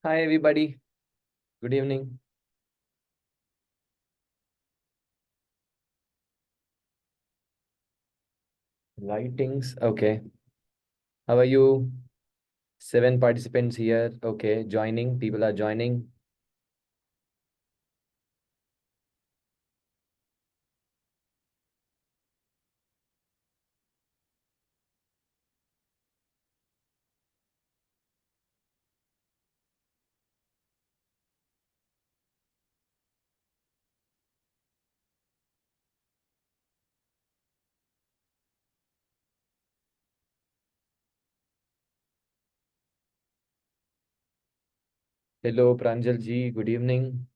Hi, everybody. Good evening. Lightings. Okay. How are you? 7 participants here. Okay. Joining. People are joining. Hello, Pranjal ji. Good evening.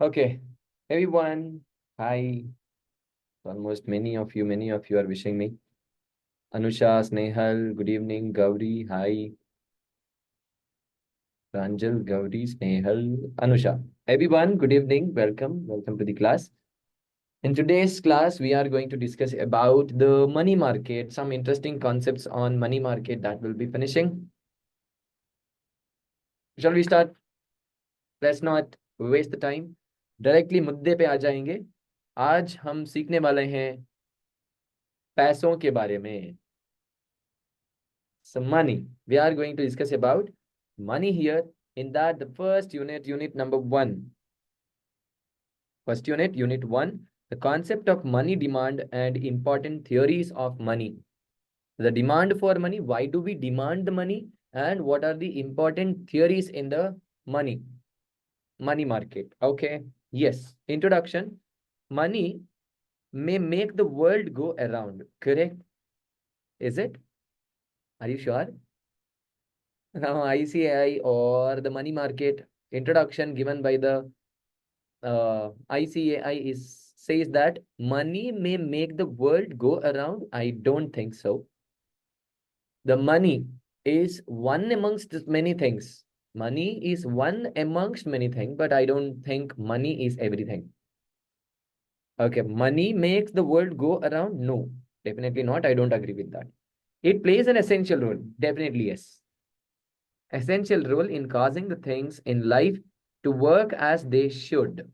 Okay. Everyone. Hi. Almost many of you are wishing me. Anusha, Snehal. Good evening. Gauri. Hi. Pranjal, Gauri, Snehal, Anusha. Everyone, good evening. Welcome. Welcome to the class. In today's class, we are going to discuss about the money market, some interesting concepts on money market that will be finishing. Shall we start? Let's not waste the time. Directly मुद्दे पे आ जाएंगे. आज हम सीखने वाले हैं पैसों के बारे में. So money. We are going to discuss about money here. In that, the first unit, unit number 1. First unit, unit 1. The concept of money demand and important theories of money. The demand for money, why do we demand the money, and what are the important theories in the money market? Okay, yes. Introduction. Money may make the world go around, correct? Is it? Are you sure? Now ICAI or the money market introduction given by the ICAI is says that money may make the world go around. I don't think so. The money is one amongst many things. Money is one amongst many things, but I don't think money is everything. Okay, money makes the world go around? No, definitely not. I don't agree with that. It plays an essential role. Definitely, yes. Essential role in causing the things in life to work as they should.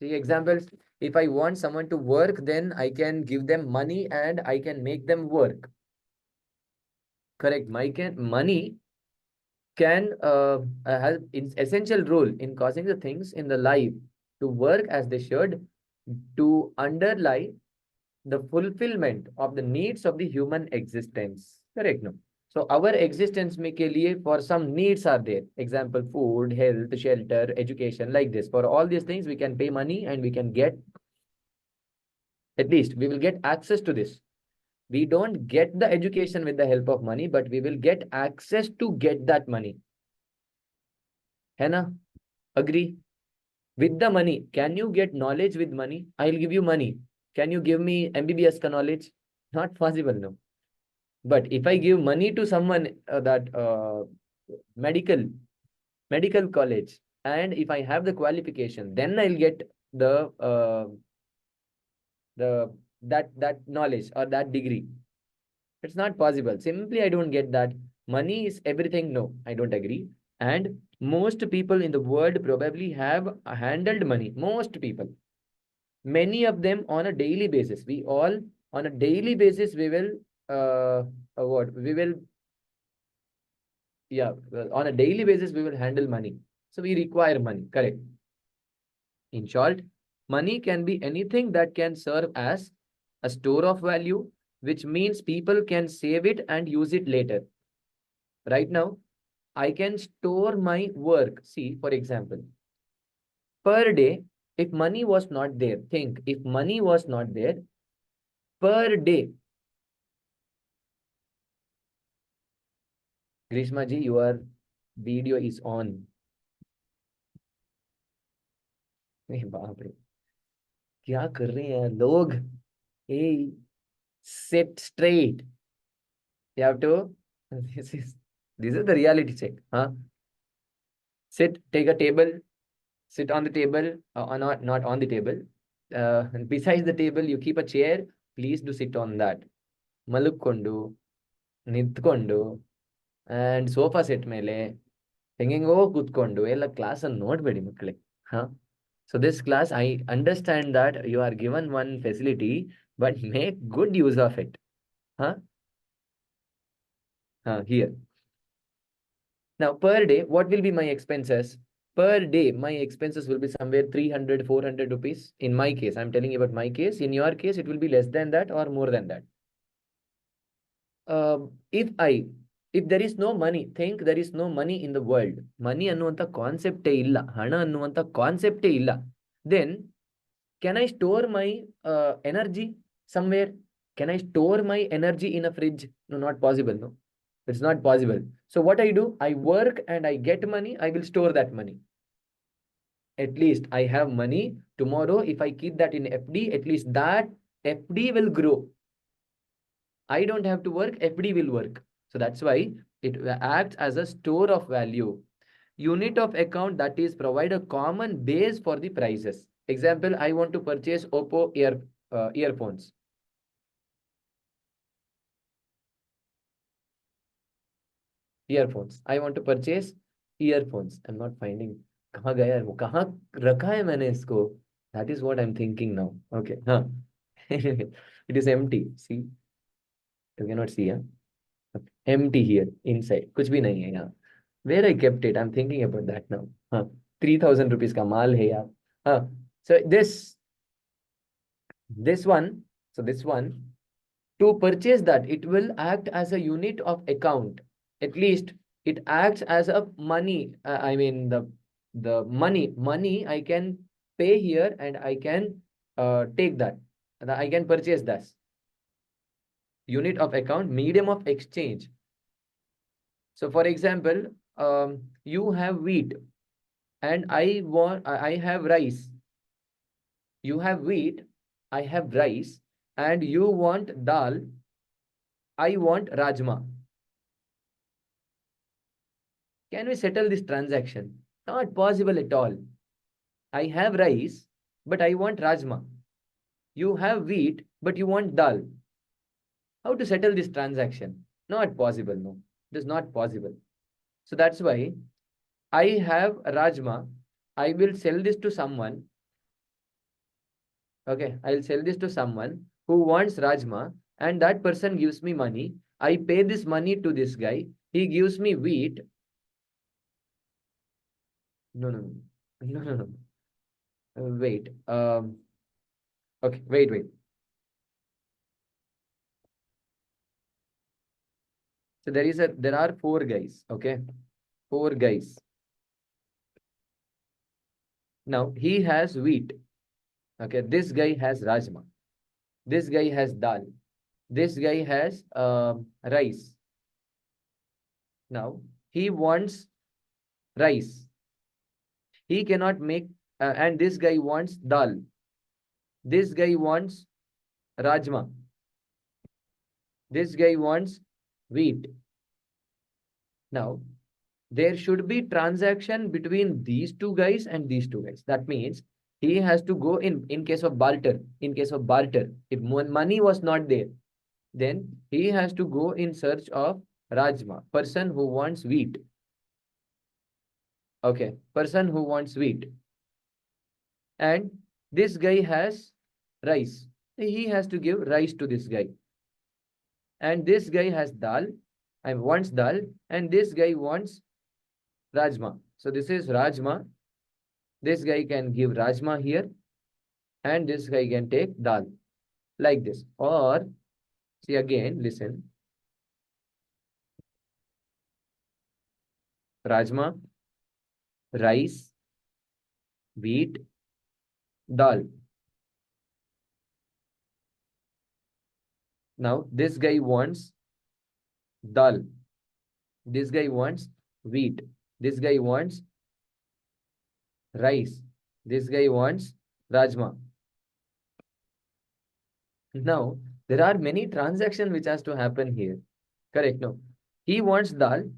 See, examples, if I want someone to work, then I can give them money and I can make them work. Correct. Money can have its essential role in causing the things in the life to work as they should, to underlie the fulfillment of the needs of the human existence. Correct, no? So our existence में के लिए for some needs are there. Example, food, health, shelter, education, like this. For all these things, we can pay money and we can get, at least we will get access to this. We don't get the education with the help of money, but we will get access to get that money. है ना? Agree? With the money, can you get knowledge with money? I'll give you money. Can you give me MBBS ka knowledge? Not possible, no. But if I give money to someone that medical college, and if I have the qualification, then I'll get the that knowledge or that degree. It's not possible. Simply, I don't get that. Money is everything. No, I don't agree. And most people in the world probably have handled money. Most people. Many of them on a daily basis. We all, on a daily basis, we will, what? We will, yeah, well, on a daily basis, we will handle money. So we require money. Correct. In short, money can be anything that can serve as a store of value, which means people can save it and use it later. Right now, I can store my work. See, for example, per day, if money was not there, think if money was not there, per day, Grishma ji, your video is on. बाप रे, क्या कर रहे हैं लोग? Hey, sit straight. You have to. This is this is the reality check. Huh? Sit. Take a table. Sit on the table. Or not on the table. Besides the table, you keep a chair. Please do sit on that. ಮಲಕ್ಕೊಂಡು ನಿಂತ್ಕೊಂಡು and sofa set ಮೇಲೆ ಹೆಂಗೆಂಗೋ ಕೂತ್ಕೊಂಡು ಎಲ್ಲ class ಅನ್ನು ನೋಡ್ಬೇಡಿ ಮಕ್ಕಳೇ. ಹಾ, so this class I understand that you are given one facility, but make good use of it. Huh? Here. Now, per day, what will be my expenses? Per day, my expenses will be somewhere 300, 400 rupees. In my case, I'm telling you about my case. In your case, it will be less than that or more than that. If there is no money, think there is no money in the world. Money ಅನ್ನುವಂಥ ಕಾನ್ಸೆಪ್ಟೇ ಇಲ್ಲ, ಹಣ ಅನ್ನುವಂಥ ಕಾನ್ಸೆಪ್ಟೇ ಇಲ್ಲ. Then, can I store my energy somewhere? Can I store my energy in a fridge? No, not possible. No, it's not possible. So what I do, I work and I get money. I will store that money. At least I have money. Tomorrow, if I keep that in FD, at least that FD will grow. I don't have to work, FD will work. So that's why it acts as a store of value. Unit of account, that is provide a common base for the prices. Example, I want to purchase Oppo earphones. I want to purchase earphones. I'm not finding. कहाँ गया है वो? कहाँ रखा है मैंने इसको? That is what I'm thinking now. Okay. Huh. It is empty. See, you cannot see. Huh? Empty here inside. कुछ भी नहीं है यहाँ. Where I kept it? I'm thinking about that now. Huh. 3,000 rupees का माल है यार. Huh. So this one. So this one. To purchase that, it will act as a unit of account. At least it acts as a money. I mean the money I can pay here and I can take that. I can purchase that. Unit of account, medium of exchange. So for example, you have wheat and I have rice. You have wheat, I have rice, and you want dal, I want rajma. Can we settle this transaction? Not possible at all. I have rice, but I want rajma. You have wheat, but you want dal. How to settle this transaction? Not possible, no. It is not possible. So that's why I have rajma. I will sell this to someone. Okay, I'll sell this to someone who wants rajma, and that person gives me money. I pay this money to this guy. He gives me wheat. No. Wait. Okay, wait. So there are four guys. Okay, four guys. Now he has wheat. Okay, this guy has rajma. This guy has dal. This guy has rice. Now he wants rice. He cannot make, and this guy wants dal. This guy wants rajma. This guy wants wheat. Now, there should be transaction between these two guys and these two guys. That means he has to go in case of barter. In case of barter, if money was not there, then he has to go in search of rajma, person who wants wheat. Okay, person who wants wheat. And this guy has rice. He has to give rice to this guy. And this guy has dal and wants dal, and this guy wants rajma. So this is rajma. This guy can give rajma here, and this guy can take dal, like this. Or, see again, listen. Rajma, rice, wheat, dal. Now, this guy wants dal. This guy wants wheat. This guy wants rice. This guy wants rajma. Now, there are many transactions which has to happen here. Correct? No. He wants dal.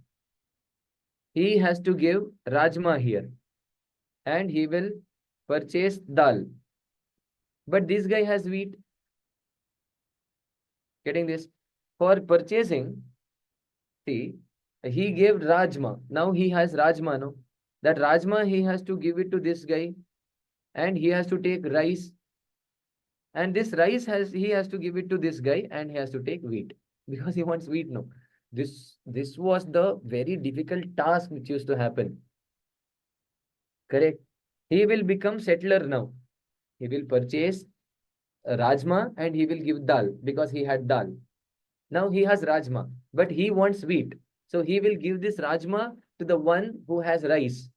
He has to give rajma here. And he will purchase dal. But this guy has wheat. Getting this? For purchasing, see, he gave rajma. Now he has rajma, no? That rajma he has to give it to this guy. And he has to take rice. And this rice he has to give it to this guy, and he has to take wheat because he wants wheat. No, this was the very difficult task which used to happen. Correct. He will become settler now. He will purchase rajma and he will give dal because he had dal. Now he has rajma, but he wants wheat. So he will give this rajma to the one who has rice.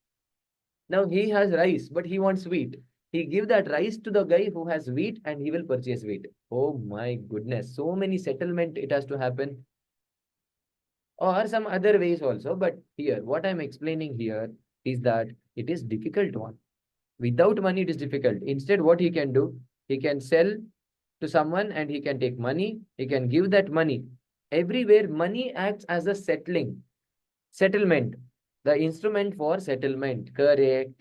Now he has rice, but he wants wheat. He give that rice to the guy who has wheat and he will purchase wheat. Oh my goodness. So many settlement it has to happen. Or some other ways also. But here, what I'm explaining here is that it is difficult one. Without money, it is difficult. Instead, what he can do, he can sell to someone and he can take money. He can give that money. Everywhere, money acts as a settlement. The instrument for settlement. Correct.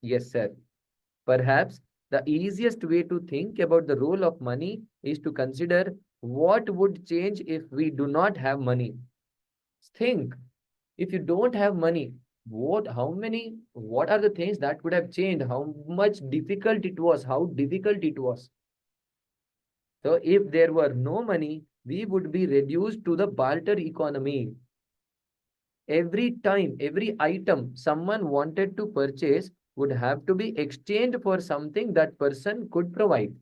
Yes, sir. Perhaps the easiest way to think about the role of money is to consider what would change if we do not have money. Think, if you don't have money, what are the things that could have changed? How much difficult it was? How difficult it was? So if there were no money, we would be reduced to the barter economy. Every time, every item someone wanted to purchase would have to be exchanged for something that person could provide.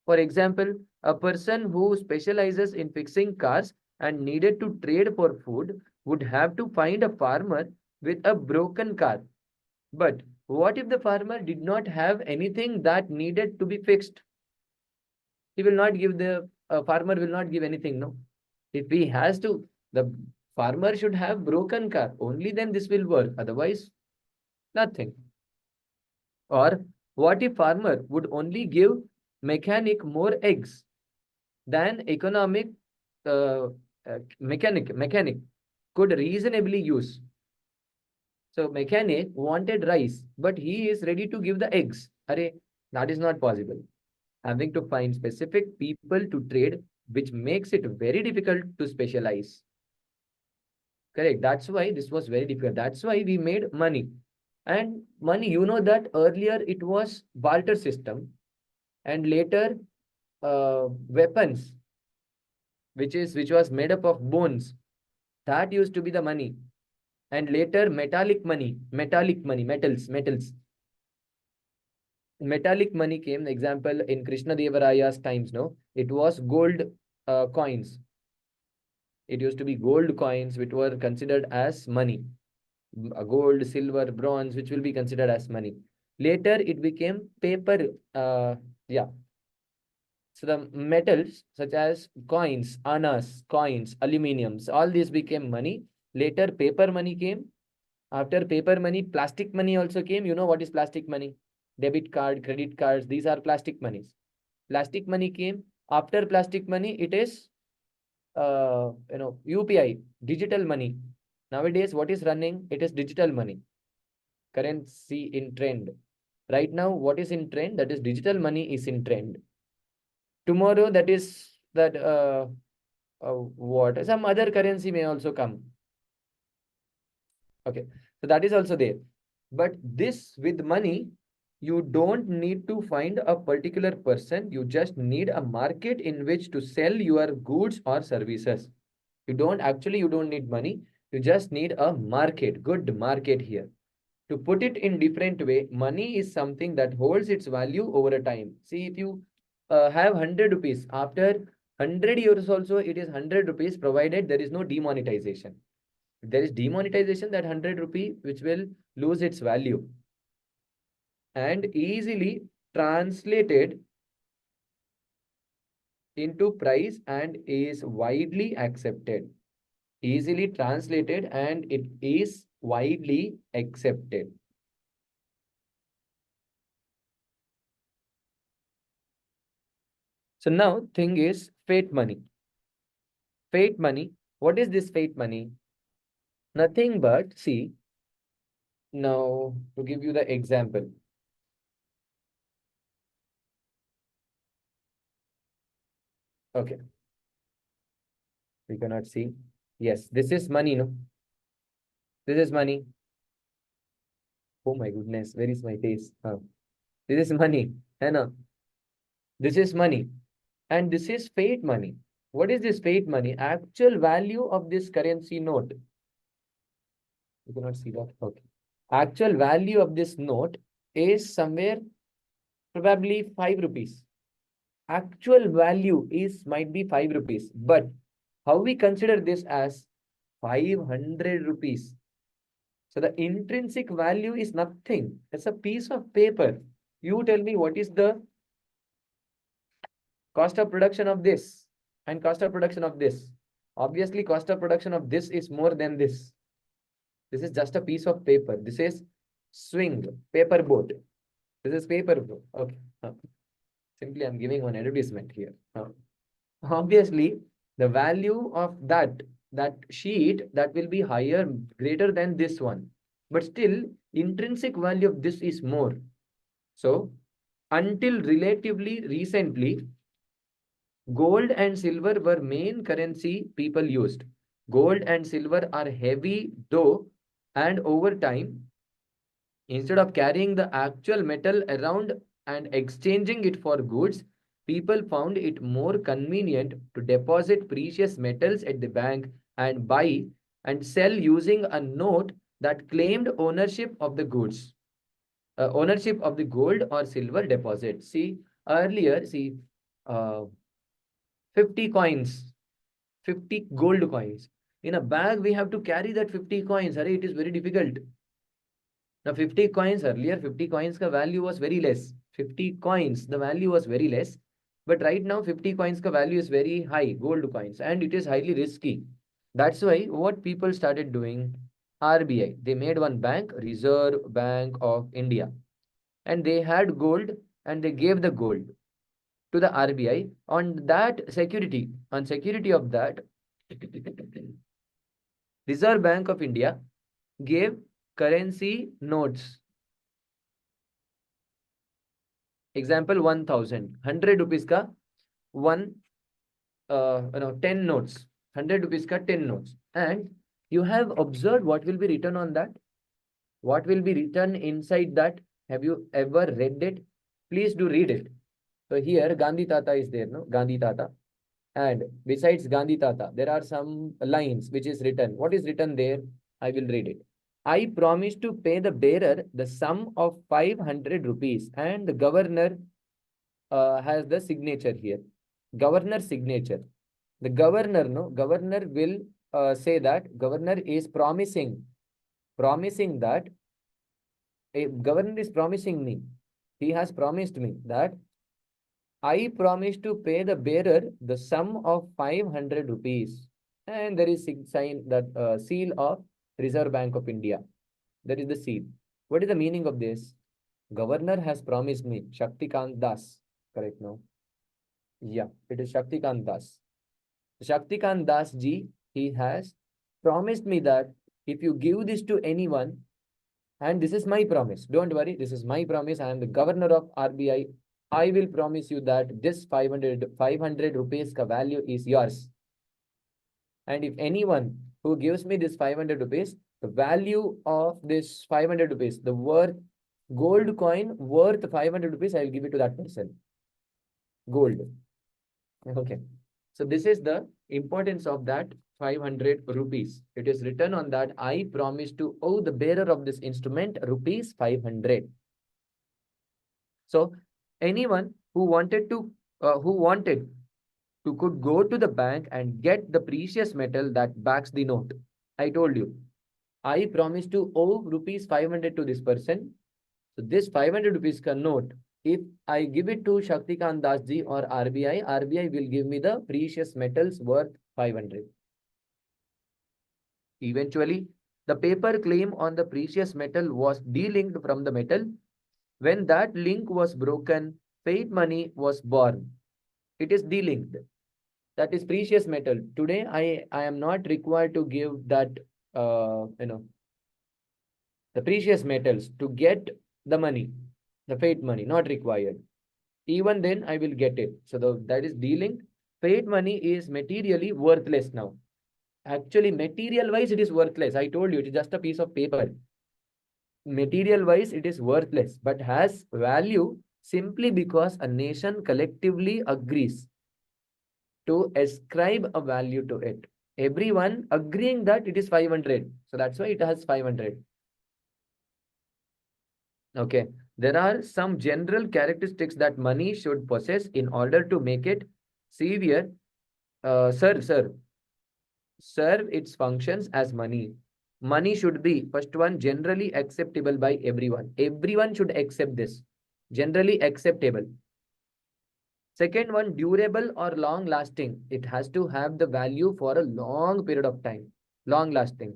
For example, a person who specializes in fixing cars and needed to trade for food would have to find a farmer with a broken car. But what if the farmer did not have anything that needed to be fixed? He will not give the farmer will not give anything, no? If he has to, the farmer should have broken car. Only then this will work. Otherwise, nothing. Or what if farmer would only give mechanic more eggs than economic mechanic could reasonably use? So mechanic wanted rice, but he is ready to give the eggs. Array, that is not possible. Having to find specific people to trade, which makes it very difficult to specialize. Correct. That's why this was very difficult. That's why we made money. And money, you know that earlier it was barter system, and later weapons, which was made up of bones. That used to be the money. And later metallic money, metals. Metallic money came, example, in Krishna Devaraya's times, no? It was gold coins. It used to be gold coins, which were considered as money. Gold, silver, bronze, which will be considered as money. Later, it became paper. Yeah. So the metals such as coins, annas, coins, aluminiums, all these became money. Later, paper money came. After paper money, plastic money also came. You know what is plastic money? Debit card, credit cards, these are plastic monies. Plastic money came. After plastic money, it is UPI, digital money. Nowadays, what is running? It is digital money. Currency in trend. Right now, what is in trend? That is digital money is in trend. Tomorrow, that is that what? Some other currency may also come. Okay, so that is also there. But this with money, you don't need to find a particular person. You just need a market in which to sell your goods or services. You don't need money. You just need a market, good market here. To put it in different way, money is something that holds its value over a time. See, if you have 100 rupees, after 100 years also, it is 100 rupees provided there is no demonetization. There is demonetization, that 100 rupee which will lose its value and easily translated into price and is widely accepted. Easily translated and it is widely accepted. So now thing is fiat money. Fiat money. What is this fiat money? Nothing but, see, now to give you the example. Okay, we cannot see. Yes, this is money, no? This is money. Oh my goodness, where is my face? This is money. है ना? This is money. And this is fiat money. What is this fiat money? Actual value of this currency note. You cannot see that. Okay. Actual value of this note is somewhere probably 5 rupees. Actual value is might be 5 rupees. But how we consider this as 500 rupees? So the intrinsic value is nothing. It's a piece of paper. You tell me what is the cost of production of this and cost of production of this. Obviously, cost of production of this is more than this. This is just a piece of paper. This is swing, paper boat. This is paper boat. Okay. Simply, I'm giving one advertisement here. Obviously, the value of that sheet that will be higher, greater than this one. But still, intrinsic value of this is more. So, until relatively recently, gold and silver were main currency people used. Gold and silver are heavy though, and over time, instead of carrying the actual metal around and exchanging it for goods, people found it more convenient to deposit precious metals at the bank and buy and sell using a note that claimed ownership of the goods, ownership of the gold or silver deposit. See, earlier, see, uh, 50 coins, 50 gold coins. In a bag, we have to carry that 50 coins. Array, it is very difficult. Now, 50 coins earlier, 50 coins ka value was very less. 50 coins, the value was very less. But right now, 50 coins ka value is very high, gold coins, and it is highly risky. That's why what people started doing, RBI, they made one bank, Reserve Bank of India, and they had gold and they gave the gold to the RBI on that security, on security of that, Reserve Bank of India gave currency notes. Example 1000, 100 rupees ka one, 10 notes, 100 rupees ka 10 notes. And you have observed what will be written on that? What will be written inside that? Have you ever read it? Please do read it. So here Gandhi Tata is there, no? Gandhi Tata. And besides Gandhi Tata, there are some lines which is written. What is written there? I will read it. I promise to pay the bearer the sum of 500 rupees, and the governor has the signature here. Governor's signature. The governor, no, governor will say that governor is promising that a governor is promising me. He has promised me that I promise to pay the bearer the sum of 500 rupees. And there is sign that seal of Reserve Bank of India. That is the seal. What is the meaning of this? Governor has promised me, Shaktikant Das, correct now? Yeah, it is Shaktikant Das. Shaktikant Das ji, he has promised me that if you give this to anyone, and this is my promise, don't worry, this is my promise, I am the governor of RBI, I will promise you that this 500 rupees ka value is yours. And if anyone who gives me this 500 rupees, the value of this 500 rupees, the worth, gold coin worth 500 rupees, I will give it to that person. Gold. Okay. So this is the importance of that 500 rupees. It is written on that I promise to owe the bearer of this instrument rupees 500. So anyone who wanted to could go to the bank and get the precious metal that backs the note. I told you, I promise to owe rupees 500 to this person. So this 500 rupees ka note, if I give it to Shaktikant Das ji or RBI, RBI will give me the precious metals worth 500. Eventually, the paper claim on the precious metal was delinked from the metal. When that link was broken, fiat money was born. It is delinked. That is precious metal. Today, I am not required to give that, uh, you know, the precious metals to get the money, the fiat money, not required. Even then, I will get it. So that is delinked. Fiat money is materially worthless now. Actually, material wise, it is worthless. I told you, it is just a piece of paper. Material wise, it is worthless, but has value simply because a nation collectively agrees to ascribe a value to it. Everyone agreeing that it is 500. So that's why it has 500. Okay. There are some general characteristics that money should possess in order to make it severe. Serve its functions as money. Money should be, first one, generally acceptable by everyone. Everyone should accept this. Generally acceptable. Second one, durable or long lasting. It has to have the value for a long period of time. Long lasting.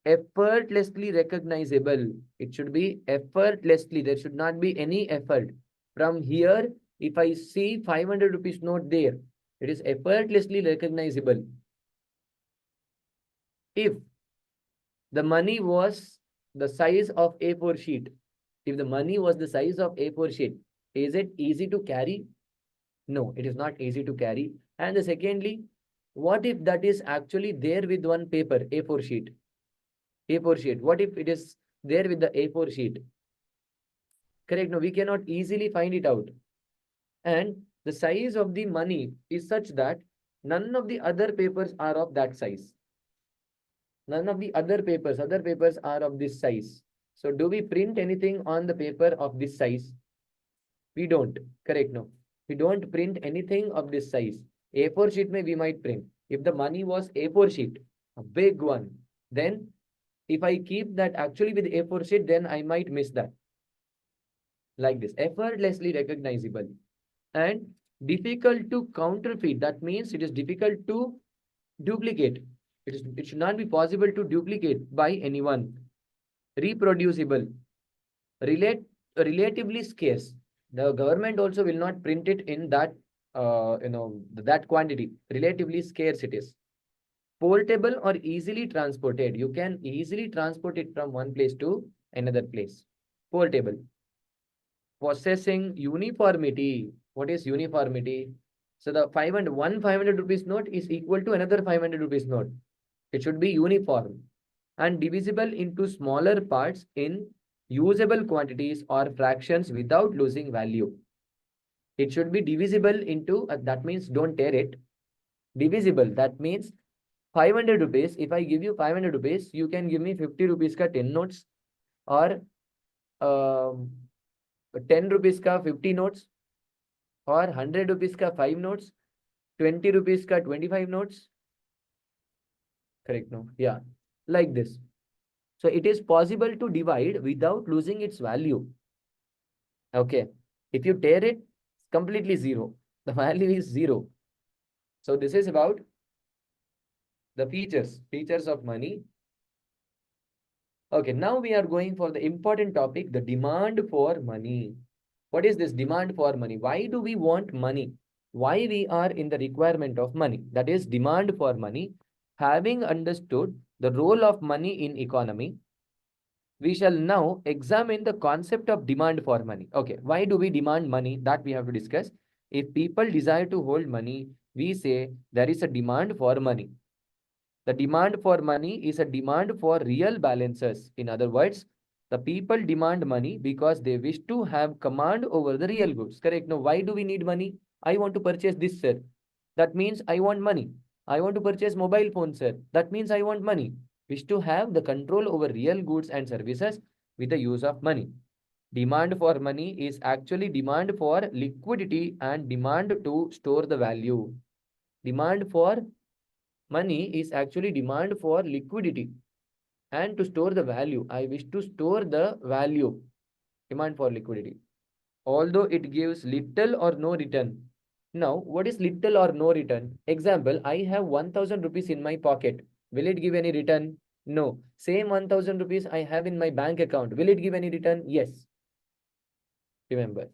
Effortlessly recognizable. It should be effortlessly. There should not be any effort. From here, if I see 500 rupees note there, it is effortlessly recognizable. If the money was the size of A4 sheet, if the money was the size of A4 sheet, is it easy to carry? No, it is not easy to carry. And the secondly, what if that is actually there with one paper, A4 sheet? A4 sheet. What if it is there with the A4 sheet? Correct. No, we cannot easily find it out. And the size of the money is such that none of the other papers are of that size. None of the other papers are of this size. So do we print anything on the paper of this size? We don't. Correct. No. We don't print anything of this size. A4 sheet may we might print. If the money was A4 sheet, a big one, then if I keep that actually with A4 sheet, then I might miss that. Like this, effortlessly recognizable and difficult to counterfeit. That means it is difficult to duplicate. It should not be possible to duplicate by anyone. Reproducible, relate, relatively scarce. The government also will not print it in that, that quantity. Relatively scarce it is. Portable or easily transported. You can easily transport it from one place to another place. Portable. Possessing uniformity. What is uniformity? So the 500 rupees note is equal to another 500 rupees note. It should be uniform and divisible into smaller parts in usable quantities or fractions without losing value. It should be divisible into, that means don't tear it. Divisible, that means 500 rupees. If I give you 500 rupees, you can give me 50 rupees ka 10 notes or 10 rupees ka 50 notes or 100 rupees ka 5 notes, 20 rupees ka 25 notes. Correct, no? Yeah, like this. So it is possible to divide without losing its value. Okay. If you tear it, it's completely zero. The value is zero. So this is about the features of money. Okay, now we are going for the important topic, the demand for money. What is this demand for money? Why do we want money? Why we are in the requirement of money? That is demand for money. Having understood the role of money in economy, we shall now examine the concept of demand for money. Okay, why do we demand money? That we have to discuss. If people desire to hold money, we say there is a demand for money. The demand for money is a demand for real balances. In other words, the people demand money because they wish to have command over the real goods. Correct? Now, why do we need money? I want to purchase this, sir. That means I want money. I want to purchase mobile phone, sir. That means I want money. Wish to have the control over real goods and services with the use of money. Demand for money is actually demand for liquidity and demand to store the value. Demand for Money is actually demand for liquidity and to store the value. I wish to store the value, demand for liquidity, although it gives little or no return. Now, what is little or no return? Example, I have 1000 rupees in my pocket. Will it give any return? No. Same 1000 rupees I have in my bank account. Will it give any return? Yes. Remember.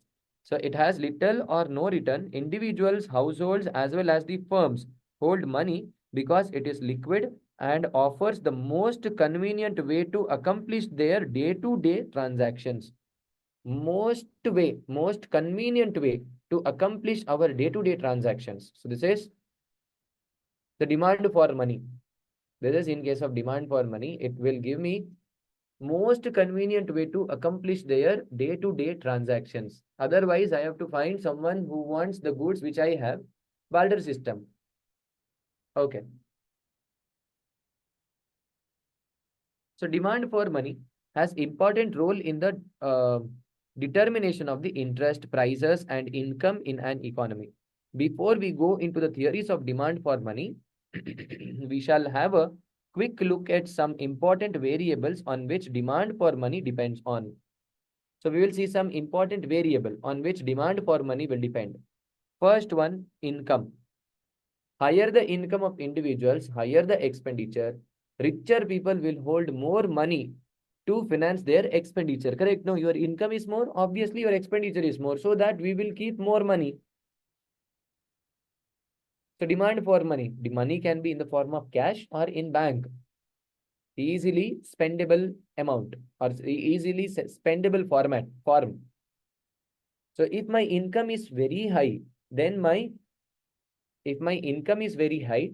So it has little or no return. Individuals, households, as well as the firms hold money because it is liquid and offers the most convenient way to accomplish their day-to-day transactions. Most convenient way to accomplish our day-to-day transactions. So this is the demand for money. This is in case of demand for money, it will give me most convenient way to accomplish their day-to-day transactions. Otherwise, I have to find someone who wants the goods which I have. Barter system. Okay. So demand for money has important role in the determination of the interest, prices, and income in an economy. Before we go into the theories of demand for money, we shall have a quick look at some important variables on which demand for money depends on. So we will see some important variable on which demand for money will depend. First one, income. Higher the income of individuals, higher the expenditure. Richer people will hold more money to finance their expenditure. Correct? No, your income is more, obviously your expenditure is more, so that we will keep more money. So demand for money. The money can be in the form of cash or in bank. Easily spendable amount or easily spendable form. So if my income is very high, then if my income is very high,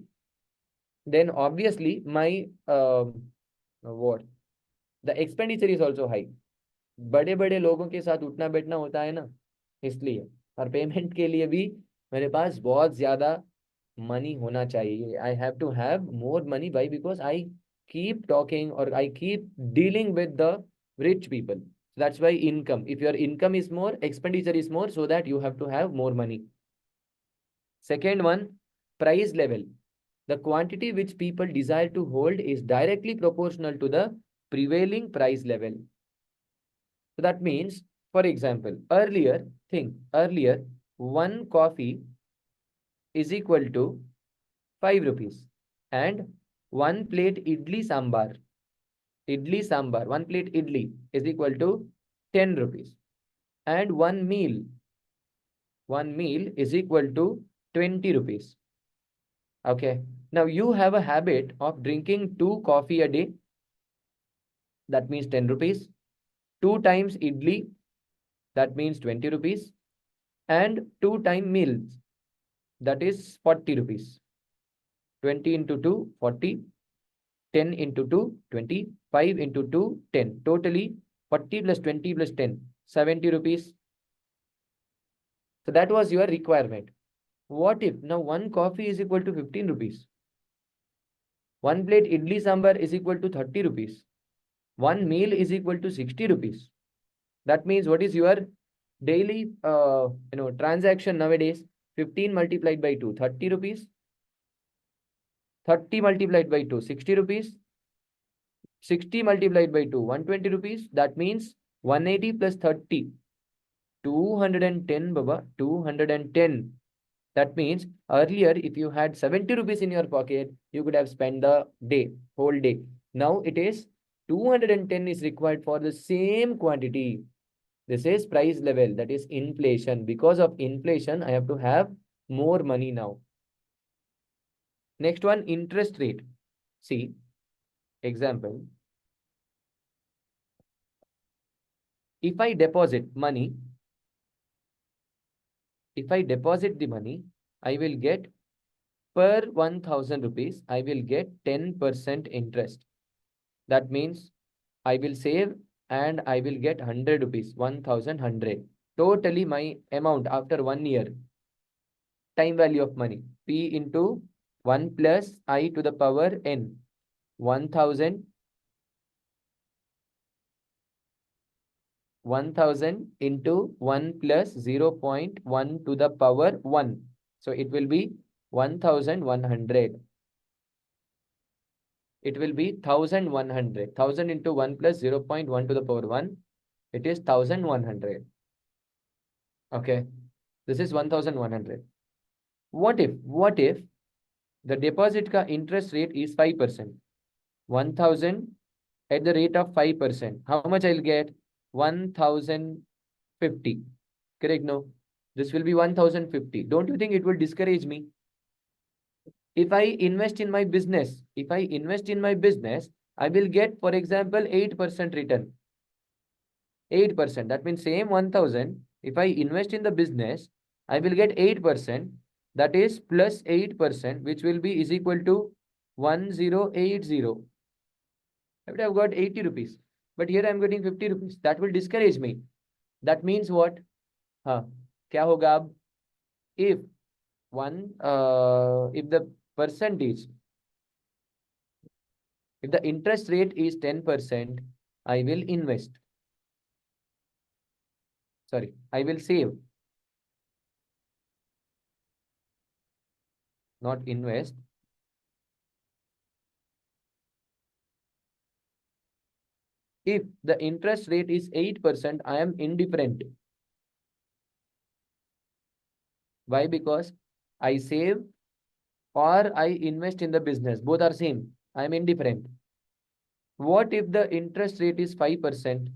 then obviously my what the expenditure is also high. बड़े बड़े लोगों के साथ उठना बैठना होता है ना, इसलिए और पेमेंट के लिए भी मेरे पास बहुत ज्यादा मनी होना चाहिए. I have to have more money. Why? Because I keep talking or I keep dealing with the rich people. That's why income. If your income is more, expenditure is more, so that you have to have more money. Second one, price level. The quantity which people desire to hold is directly proportional to the prevailing price level. So that means, for example, earlier, one coffee is equal to 5 rupees and one plate idli sambar, one plate idli is equal to 10 rupees and one meal is equal to 20 rupees. Okay. Now you have a habit of drinking 2 coffee a day. That means 10 rupees. 2 times idli, that means 20 rupees. And 2 times meals, that is 40 rupees. 20 into 2, 40. 10 into 2, 20. 5 into 2, 10. Totally 40 plus 20 plus 10, 70 rupees. So that was your requirement. What if now one coffee is equal to 15 rupees? One plate idli sambar is equal to 30 rupees. One meal is equal to 60 rupees. That means what is your daily transaction nowadays? 15 multiplied by 2, 30 rupees. 30 multiplied by 2, 60 rupees. 60 multiplied by 2, 120 rupees. That means 180 plus 30, 210, Baba, 210. That means earlier, if you had 70 rupees in your pocket, you could have spent the whole day. Now it is 210 is required for the same quantity. This is price level, that is inflation. Because of inflation, I have to have more money now. Next one, interest rate. See, example. If I deposit the money, I will get per 1000 rupees, I will get 10% interest. That means I will save and I will get 100 rupees, 1100. Totally my amount after 1 year, time value of money, P into 1 plus I to the power N, 1000 into 1 plus 0.1 to the power 1. So it will be 1100. it will be 1100. 1000 into 1 plus 0.1 to the power 1. It is 1100. Okay. This is 1100. What if the deposit ka interest rate is 5%? 1000 at the rate of 5%. How much I'll get? 1050. Correct? No. This will be 1050. Don't you think it will discourage me? If I invest in my business, I will get, for example, 8% return. 8%. That means same 1000. If I invest in the business, I will get 8%. That is plus 8%, which will be is equal to 1080. I would have got 80 rupees. But here I am getting 50 rupees. That will discourage me. That means what? Huh. क्या होगा अब? If if the percentage, if the interest rate is 10%, I will invest. Sorry, I will save, not invest. If the interest rate is 8%, I am indifferent. Why? Because I save or I invest in the business. Both are same. I am indifferent. What if the interest rate is 5%?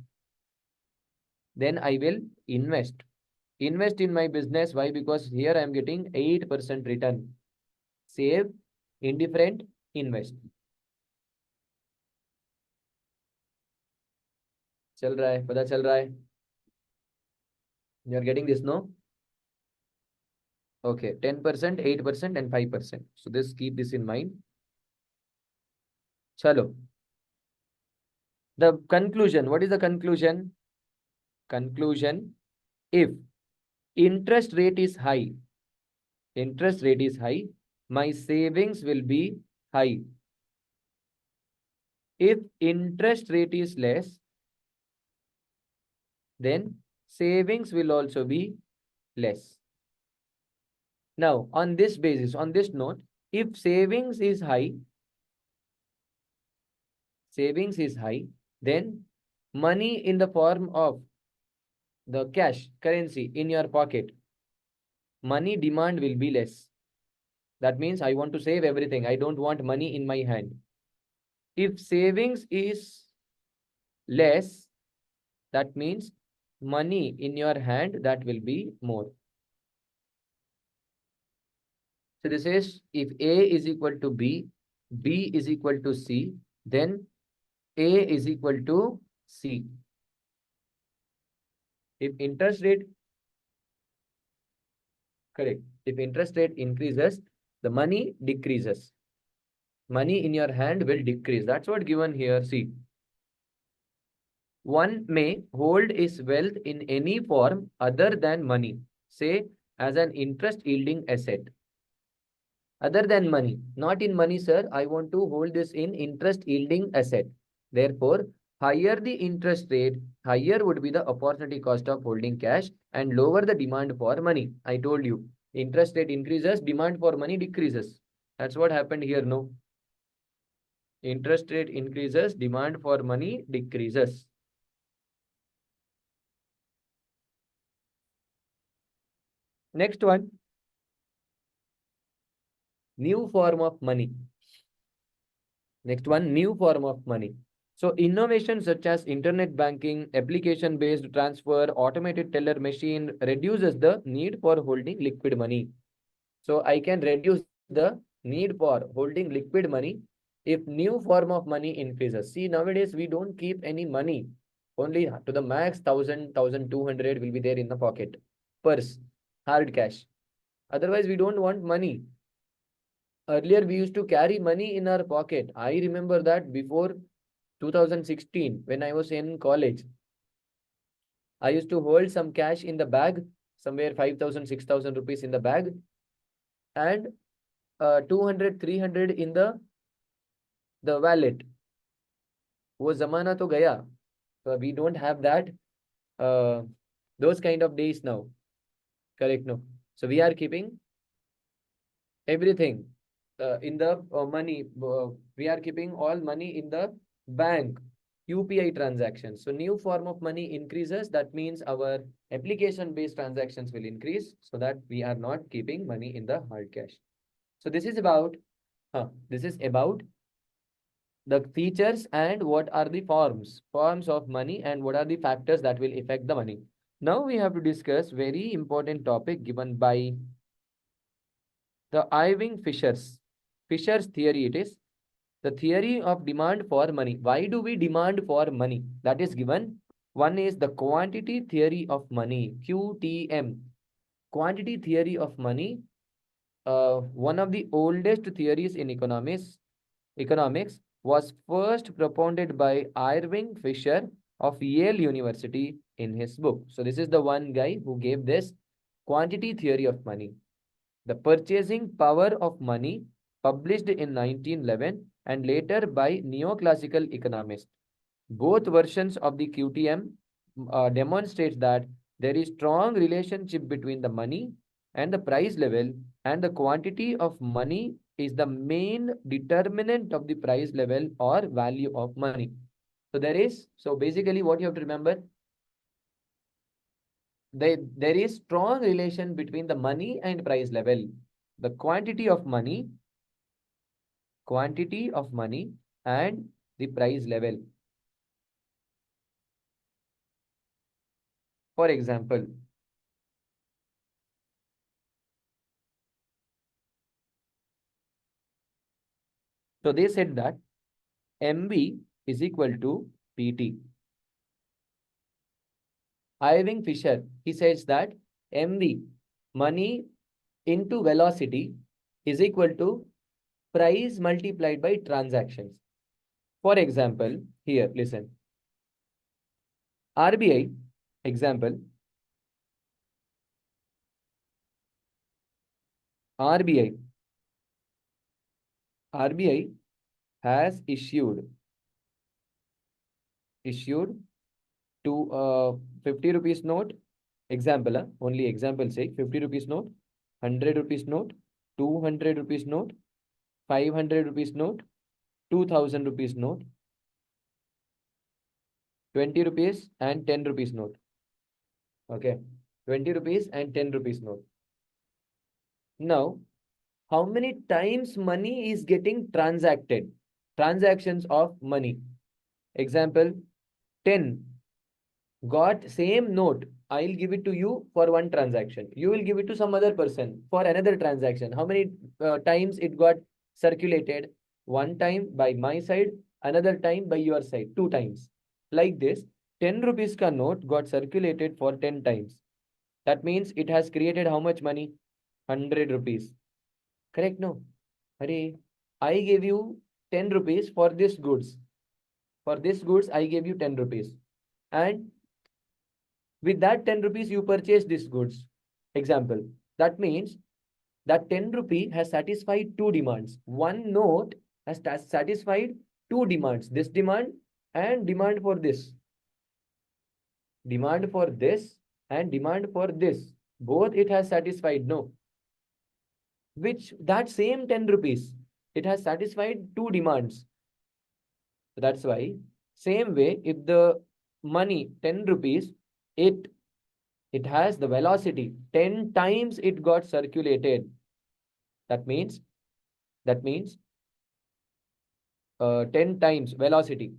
Then I will invest. Invest in my business. Why? Because here I am getting 8% return. Save, indifferent, invest. चल रहा है, पता चल रहा है? You are getting this, no? Okay, 10%, 8% and 5%. So this, keep this in mind. Chalo. The conclusion. What is the conclusion? Conclusion. If interest rate is high, my savings will be high. If interest rate is less, then savings will also be less. Now, on this basis, on this note, if savings is high, then money in the form of the cash, currency in your pocket, money demand will be less. That means I want to save everything. I don't want money in my hand. If savings is less, that means money in your hand, that will be more. So this is, if A is equal to B, B is equal to C, then A is equal to C. If interest rate, correct. If interest rate increases, the money decreases. Money in your hand will decrease. That's what given here. See, one may hold his wealth in any form other than money, say as an interest yielding asset. Other than money, not in money, sir. I want to hold this in interest yielding asset. Therefore, higher the interest rate, higher would be the opportunity cost of holding cash and lower the demand for money. I told you, interest rate increases, demand for money decreases. That's what happened here, no? Interest rate increases, demand for money decreases. Next one, new form of money. Next one, new form of money. So innovations such as internet banking, application-based transfer, automated teller machine reduces the need for holding liquid money. So I can reduce the need for holding liquid money if new form of money increases. See, nowadays we don't keep any money. Only to the max 1000, 1200 will be there in the pocket. Purse, hard cash. Otherwise, we don't want money. Earlier, we used to carry money in our pocket. I remember that before 2016, when I was in college, I used to hold some cash in the bag, somewhere 5,000, 6,000 rupees in the bag, and 200, 300 in the wallet. वो जमाना तो गया. So we don't have that, those kind of days now. Correct, no? So we are keeping everything in the money, we are keeping all money in the bank, UPI transactions. So new form of money increases. That means our application based transactions will increase, so that we are not keeping money in the hard cash. So this is about the features and what are the forms of money, and what are the factors that will affect the money. Now we have to discuss very important topic given by the Irving Fisher's theory. It is the theory of demand for money. Why do we demand for money? That is given. One is the quantity theory of money, QTM. Quantity theory of money, one of the oldest theories in economics, was first propounded by Irving Fisher of Yale University in his book. So this is the one guy who gave this quantity theory of money. The Purchasing Power of Money, published in 1911 and later by neoclassical economists. Both versions of the QTM demonstrate that there is strong relationship between the money and the price level, and the quantity of money is the main determinant of the price level or value of money. So basically what you have to remember, there is strong relation between the money and price level. The quantity of money and the price level. For example, so they said that MV is equal to PT. Irving Fisher, he says that MV, money into velocity, is equal to price multiplied by transactions. For example, here, listen. RBI, example, RBI, RBI has issued to 50 rupees note, example, only example say 50 rupees note, 100 rupees note, 200 rupees note, 500 rupees note, 2000 rupees note, 20 rupees and 10 rupees note. Okay, 20 rupees and 10 rupees note. Now, how many times money is getting transacted? Transactions of money. Example, 10. Got same note. I'll give it to you for one transaction. You will give it to some other person for another transaction. How many times it got circulated? One time by my side, another time by your side, two times. Like this, 10 rupees ka note got circulated for 10 times. That means it has created how much money? 100 rupees. Correct? No. Hare, I gave you 10 rupees for this goods. For this goods, I gave you 10 rupees. And with that 10 rupees, you purchase this goods. Example. That means that 10 rupee has satisfied two demands. One note has satisfied two demands. This demand and demand for this. Demand for this and demand for this. Both it has satisfied. No. Which that same 10 rupees, it has satisfied two demands. That's why, same way, if the money 10 rupees, it has the velocity 10 times it got circulated. That means that means 10 times velocity.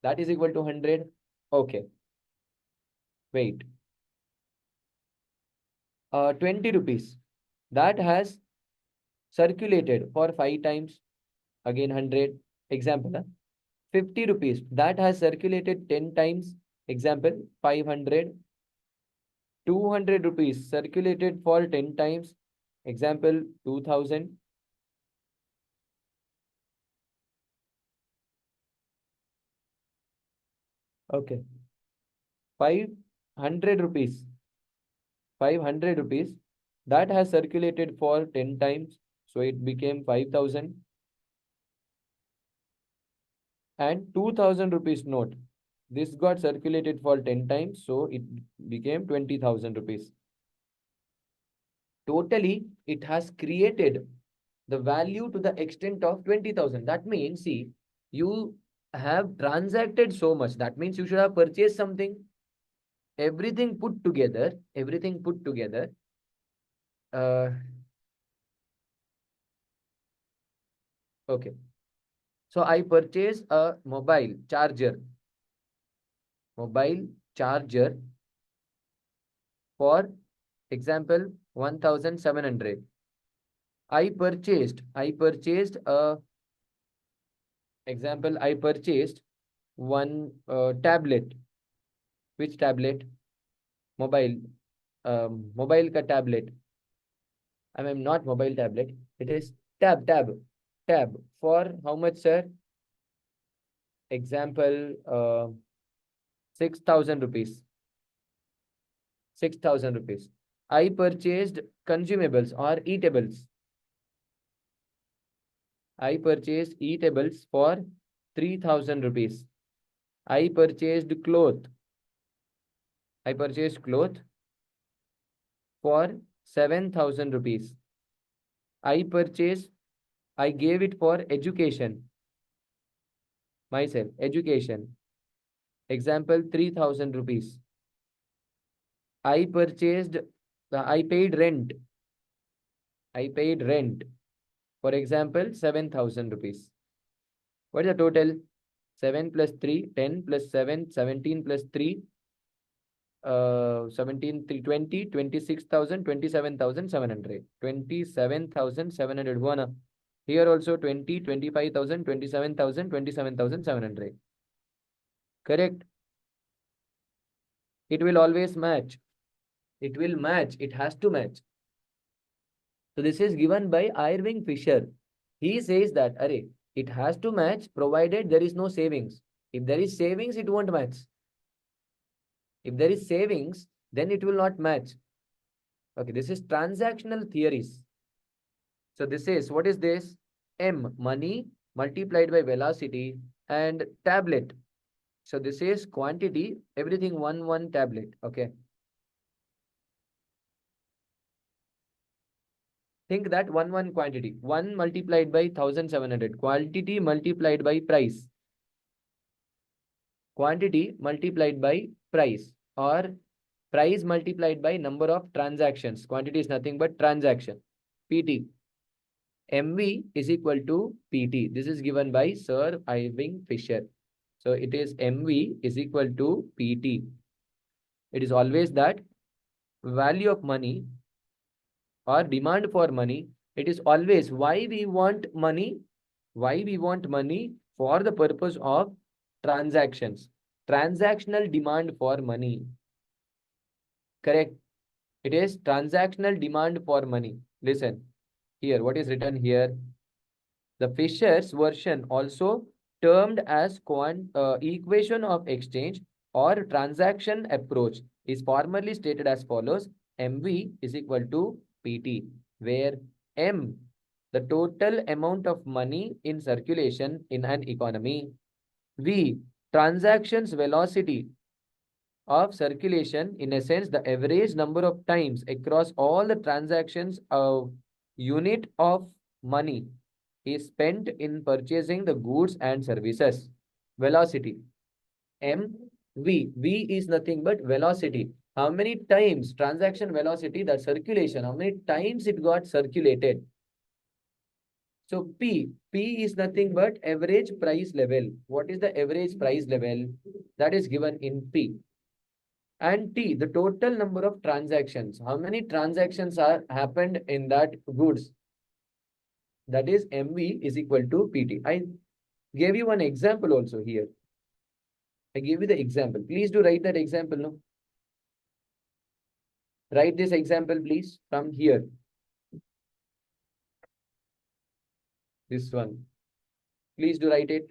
That is equal to 100. Okay, wait. 20 rupees. That has circulated for 5 times. Again 100. Example. 50 rupees. That has circulated 10 times. Example 500. 200 rupees circulated for 10 times. Example 2000. Okay. 500 rupees. 500 rupees. That has circulated for 10 times. So it became 5000. And 2000 rupees note. This got circulated for 10 times. So it became 20,000 rupees. Totally, it has created the value to the extent of 20,000. That means, see, you have transacted so much. That means you should have purchased something. Everything put together. Uh, okay. So I purchased a mobile charger for example 1,700. I purchased a example. I purchased one tablet. Which tablet? Mobile. Mobile ka tablet. I mean not mobile tablet. It is tab. For how much, sir? Example 6,000 rupees. 6,000 rupees. I purchased consumables or eatables. I purchased eatables for 3,000 rupees. I purchased cloth. I purchased cloth for 7,000 rupees. I purchased, I gave it for education. Myself, education. Example 3,000 rupees. I purchased, I paid rent. I paid rent. For example, 7,000 rupees. What is the total? 7 plus 3, 10 plus 7, 17 plus 3, 17, 3, 20, 26,000, 27,700. 27,700. One. Here also 20, 25,000, 27,000, 27,700. Correct? It will always match. It will match. It has to match. So this is given by Irving Fisher. He says that, array, it has to match provided there is no savings. If there is savings, it won't match. If there is savings, then it will not match. Okay, this is transactional theories. So this is, what is this? M, money multiplied by velocity, and tablet. So this is quantity, everything one tablet. Okay. Think that one quantity. 1 multiplied by 1,700. Quantity multiplied by price. Quantity multiplied by price, or price multiplied by number of transactions. Quantity is nothing but transaction. PT. MV is equal to PT. This is given by Sir Irving Fisher. So it is MV is equal to PT. It is always that value of money or demand for money. It is always why we want money. Why we want money? For the purpose of transactions. Transactional demand for money. Correct. It is transactional demand for money. Listen here. What is written here? The Fisher's version, also termed as equation of exchange or transaction approach, is formally stated as follows. MV is equal to PT, where M, the total amount of money in circulation in an economy. V, transactions velocity of circulation, in a sense, the average number of times across all the transactions of unit of money is spent in purchasing the goods and services. Velocity. M, V. V is nothing but velocity. How many times transaction velocity, the circulation, how many times it got circulated. So P is nothing but average price level. What is the average price level? That is given in P. And T, the total number of transactions. How many transactions are happened in that goods? That is MV is equal to PT. I gave you one example also here. I gave you the example. Please do write that example. No? Write this example, please, from here. This one. Please do write it.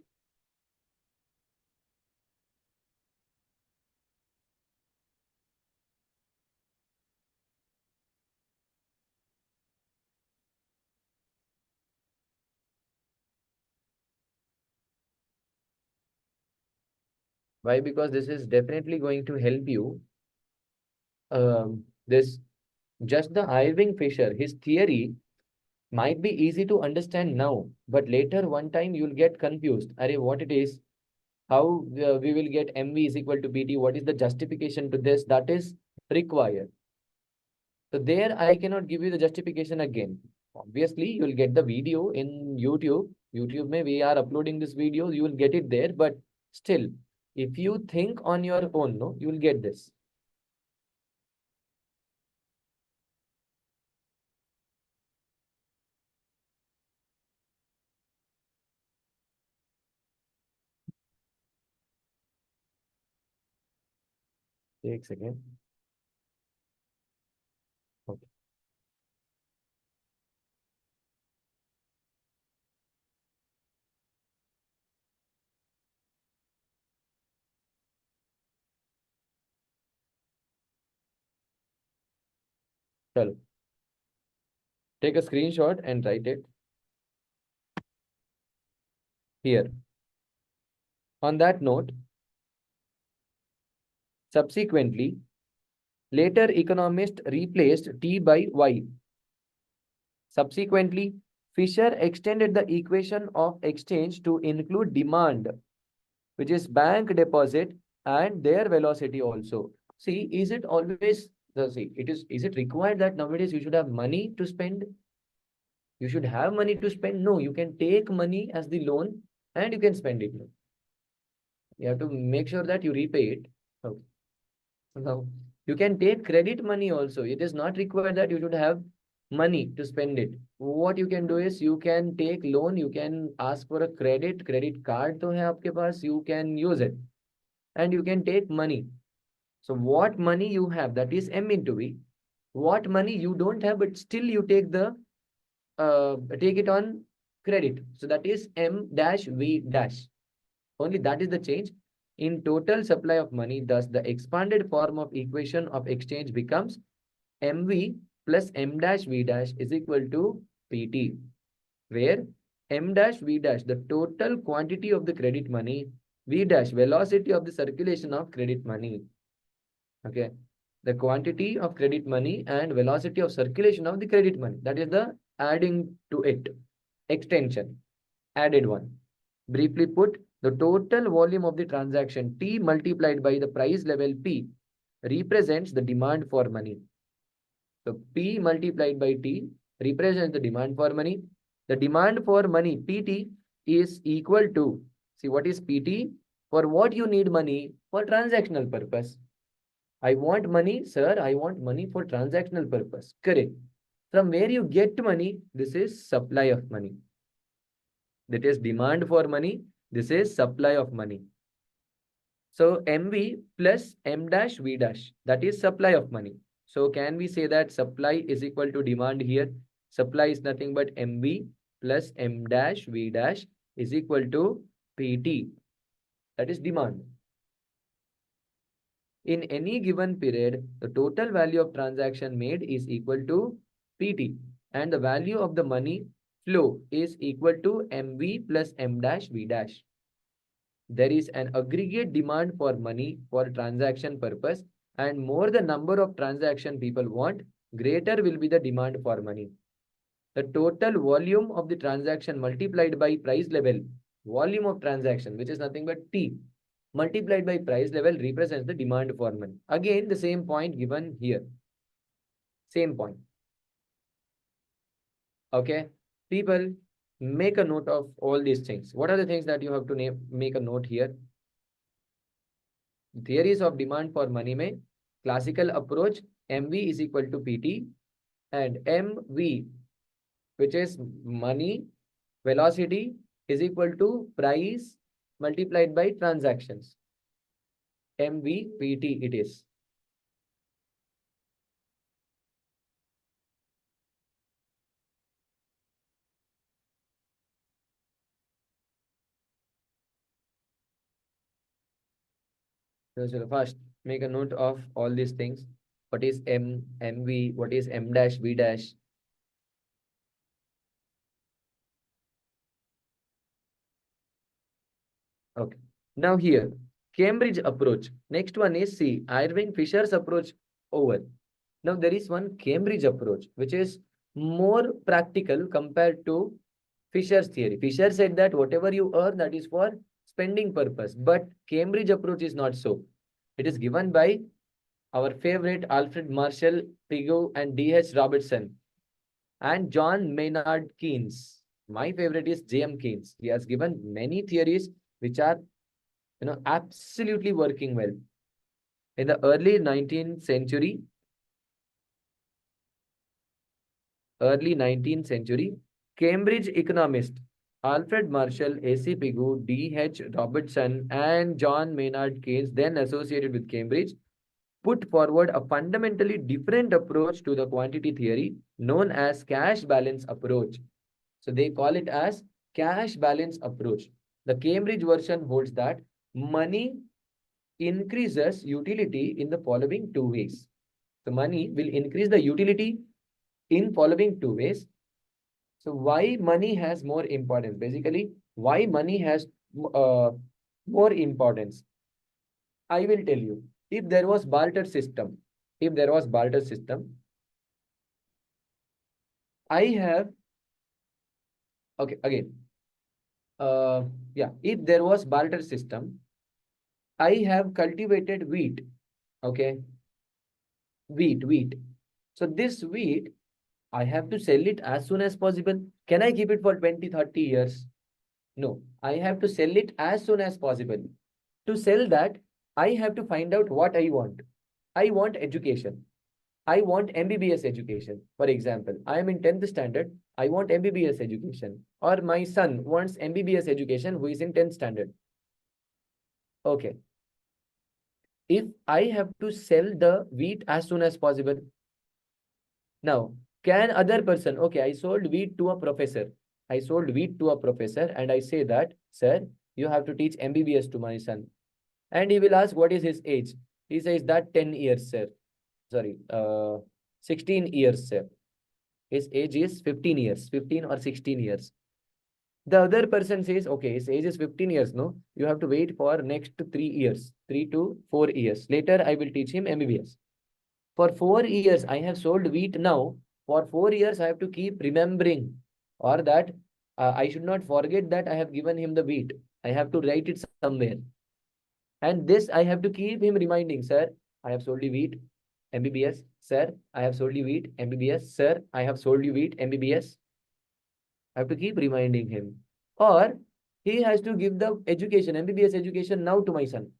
Why? Because this is definitely going to help you. This just the Irving Fisher, his theory Might be easy to understand now, but later one time you'll get confused. Array, what it is? How we will get MV is equal to PT? What is the justification to this? That is required. So there I cannot give you the justification again. Obviously, you'll get the video in YouTube. YouTube may we are uploading this video, you will get it there. But still, if you think on your own, no, you will get this. Take a second. Okay. Chalo. Take a screenshot and write it here. On that note, subsequently, later economists replaced T by Y. Subsequently, Fisher extended the equation of exchange to include demand, which is bank deposit and their velocity also. See, is it always the see? Is it required that nowadays you should have money to spend? You should have money to spend? No, you can take money as the loan and you can spend it. You have to make sure that you repay it. Okay. Now, you can take credit money also. It is not required that you should have money to spend it. What you can do is you can take loan, you can ask for a credit card to hai aapke paas, you can use it and you can take money. So what money you have, that is M into V. What money you don't have, but still you take it on credit. So that is M dash V dash. Only that is the change. In total supply of money, thus the expanded form of equation of exchange becomes MV plus M dash V dash is equal to PT, where M dash V dash, the total quantity of the credit money, V dash, velocity of the circulation of credit money. Okay. The quantity of credit money and velocity of circulation of the credit money. That is the adding to it. Extension. Added one. Briefly put, the total volume of the transaction T multiplied by the price level P represents the demand for money. So P multiplied by T represents the demand for money. The demand for money PT is equal to, see what is PT? For what you need money? For transactional purpose. I want money, sir. I want money for transactional purpose. Correct. From where you get money, this is supply of money. That is demand for money. This is supply of money. So MV plus M dash V dash, that is supply of money. So can we say that supply is equal to demand here? Supply is nothing but MV plus M dash V dash is equal to PT. That is demand. In any given period, the total value of transaction made is equal to PT and the value of the money flow is equal to MV plus M dash V dash. There is an aggregate demand for money for transaction purpose and more the number of transaction people want, greater will be the demand for money. The total volume of the transaction multiplied by price level, volume of transaction, which is nothing but T, multiplied by price level represents the demand for money. Again, the same point given here. Same point. Okay. People, make a note of all these things. What are the things that you have to make a note here? Theories of demand for money में classical approach MV is equal to PT and MV, which is money velocity, is equal to price multiplied by transactions. MV PT it is. So first, make a note of all these things. What is MV? What is M dash V dash? Okay. Now here, Cambridge approach. Next one is C. Irving Fisher's approach over. Now there is one Cambridge approach, which is more practical compared to Fisher's theory. Fisher said that whatever you earn, that is for spending purpose. But Cambridge approach is not so. It is given by our favorite Alfred Marshall, Pigou, and D.H. Robertson, and John Maynard Keynes. My favorite is J.M. Keynes. He has given many theories which are, absolutely working well. In the early 19th century, Cambridge economist Alfred Marshall, A.C. Pigou, D.H. Robertson, and John Maynard Keynes, then associated with Cambridge, put forward a fundamentally different approach to the quantity theory known as cash balance approach. So they call it as cash balance approach. The Cambridge version holds that money increases utility in the following two ways. The money will increase the utility in following two ways. So why money has more importance? Basically, why money has more importance? I will tell you. If there was barter system, I have, okay, again, yeah, if there was barter system, I have cultivated wheat, okay, wheat. So this wheat, I have to sell it as soon as possible. Can I keep it for 20, 30 years? No, I have to sell it as soon as possible. To sell that, I have to find out what I want. I want education. I want MBBS education. For example, I am in 10th standard. I want MBBS education. Or my son wants MBBS education who is in 10th standard. Okay. If I have to sell the wheat as soon as possible. Now, can other person, okay, I sold wheat to a professor. I sold wheat to a professor and I say that, sir, you have to teach MBBS to my son. And he will ask, what is his age? He says that 10 years, sir. Sorry, 16 years, sir. His age is 15 years, 15 or 16 years. The other person says, okay, his age is 15 years, no? You have to wait for next 3 years, 3 to 4 years. Later, I will teach him MBBS. For 4 years, I have sold wheat now. For 4 years, I have to keep remembering, or that I should not forget that I have given him the wheat. I have to write it somewhere. And this, I have to keep him reminding, sir, I have sold you wheat, MBBS. Sir, I have sold you wheat, MBBS. Sir, I have sold you wheat, MBBS. I have to keep reminding him. Or he has to give the education, MBBS education now to my son.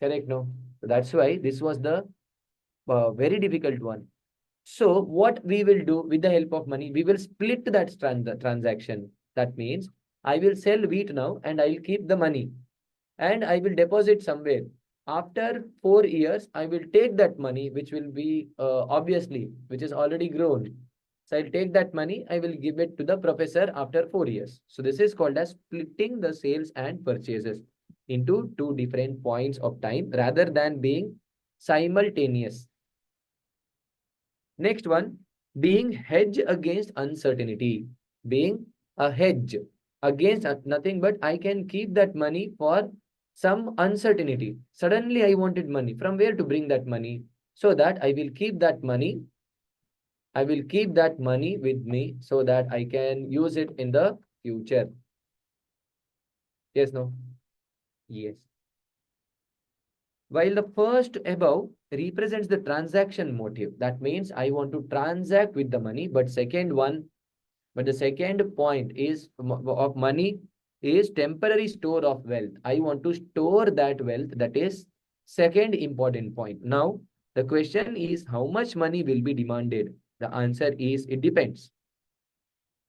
Correct, no? That's why this was the very difficult one. So what we will do with the help of money, we will split that transaction. That means I will sell wheat now and I will keep the money and I will deposit somewhere. After 4 years, I will take that money, which will be obviously, which is already grown. So I'll take that money, I will give it to the professor after 4 years. So this is called as splitting the sales and purchases into two different points of time rather than being simultaneous. Next one, being hedge against uncertainty. Being a hedge against nothing, but I can keep that money for some uncertainty. Suddenly I wanted money. From where to bring that money? So that I will keep that money. I will keep that money with me so that I can use it in the future. Yes, no? Yes. While the first above represents the transaction motive, that means I want to transact with the money, but the second point is of money is temporary store of wealth. I want to store that wealth. That is second important point. Now, the question is how much money will be demanded? The answer is it depends.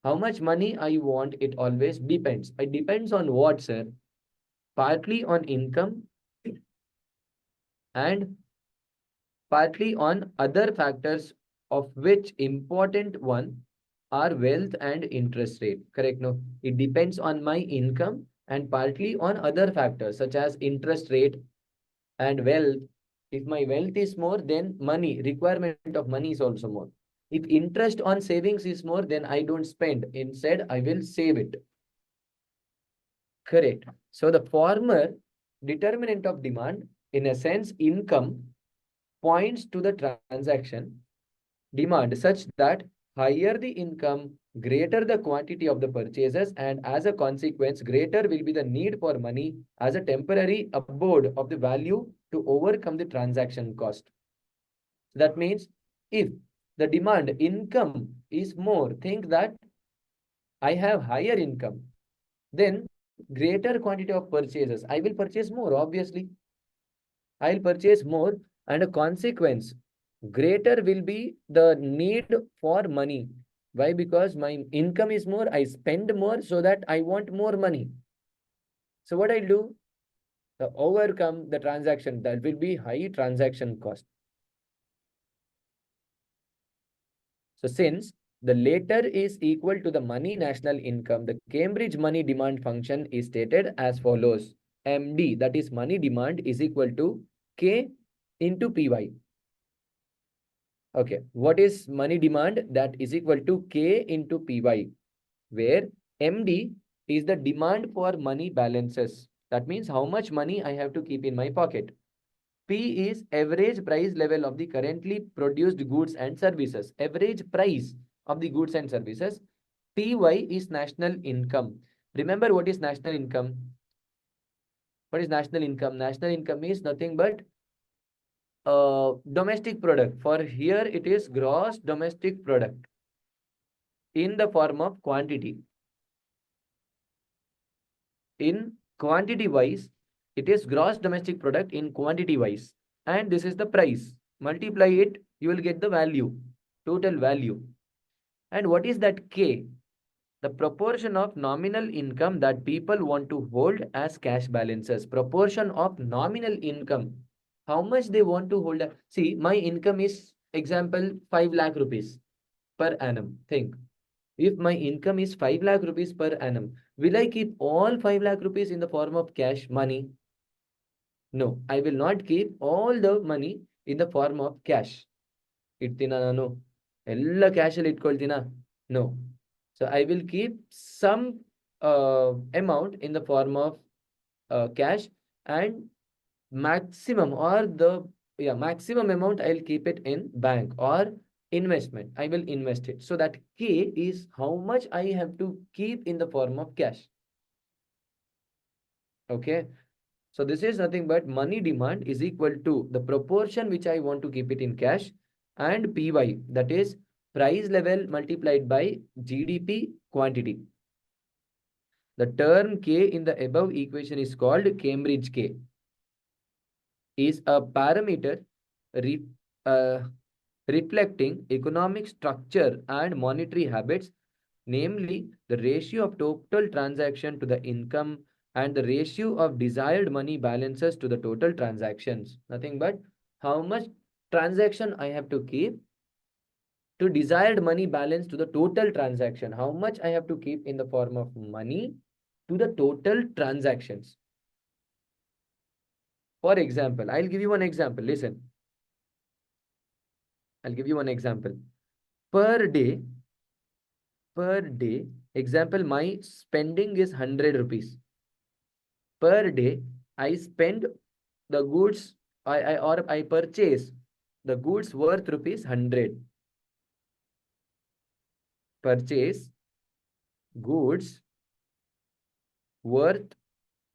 How much money I want, it always depends. It depends on what, sir? Partly on income and partly on other factors, of which important one are wealth and interest rate. Correct? No, it depends on my income and partly on other factors such as interest rate and wealth. If my wealth is more, then money, requirement of money is also more. If interest on savings is more, then I don't spend. Instead, I will save it. Correct. So the former determinant of demand, in a sense, income, points to the transaction, demand such that higher the income, greater the quantity of the purchases, and as a consequence, greater will be the need for money as a temporary abode of the value to overcome the transaction cost. That means if the demand income is more, think that I have higher income, then greater quantity of purchases. I will purchase more, obviously. I'll purchase more, and a consequence, greater will be the need for money. Why? Because my income is more, I spend more so that I want more money. So what I'll do? To overcome the transaction, that will be high transaction cost. So since the latter is equal to the money national income, the Cambridge money demand function is stated as follows. MD, that is money demand, is equal to K into PY. Okay, what is money demand? That is equal to K into PY, where MD is the demand for money balances. That means how much money I have to keep in my pocket. P is average price level of the currently produced goods and services. Average price of the goods and services. PY is national income. Remember what is national income? What is national income? National income is nothing but domestic product. For here it is gross domestic product in the form of quantity. In quantity wise, it is gross domestic product in quantity wise. And this is the price. Multiply it, you will get the value, total value. And what is that K? The proportion of nominal income that people want to hold as cash balances. Proportion of nominal income. How much they want to hold. See, my income is, example, 5 lakh rupees per annum. Think. If my income is 5 lakh rupees per annum, will I keep all 5 lakh rupees in the form of cash money? No, I will not keep all the money in the form of cash. ಇಡ್ತೀನ ನಾನು ಎಲ್ಲ ಕ್ಯಾಶಲ್ಲಿ ಇಟ್ಕೊಳ್ತೀನ? No. So I will keep some amount in the form of cash, and maximum or the maximum amount I'll keep it in bank or investment. I will invest it. So that K is how much I have to keep in the form of cash. Okay. So this is nothing but money demand is equal to the proportion which I want to keep it in cash and PY, that is price level multiplied by GDP quantity. The term K in the above equation is called Cambridge K. Is a parameter re, uh, reflecting economic structure and monetary habits, namely the ratio of total transaction to the income and the ratio of desired money balances to the total transactions. Nothing but how much transaction I have to keep to desired money balance to the total transaction. How much I have to keep in the form of money to the total transactions. For example, I'll give you one example. Listen. I'll give you one example. Per day, example, my spending is 100 rupees. Per day, I spend the goods, I purchase the goods worth rupees 100. Purchase goods worth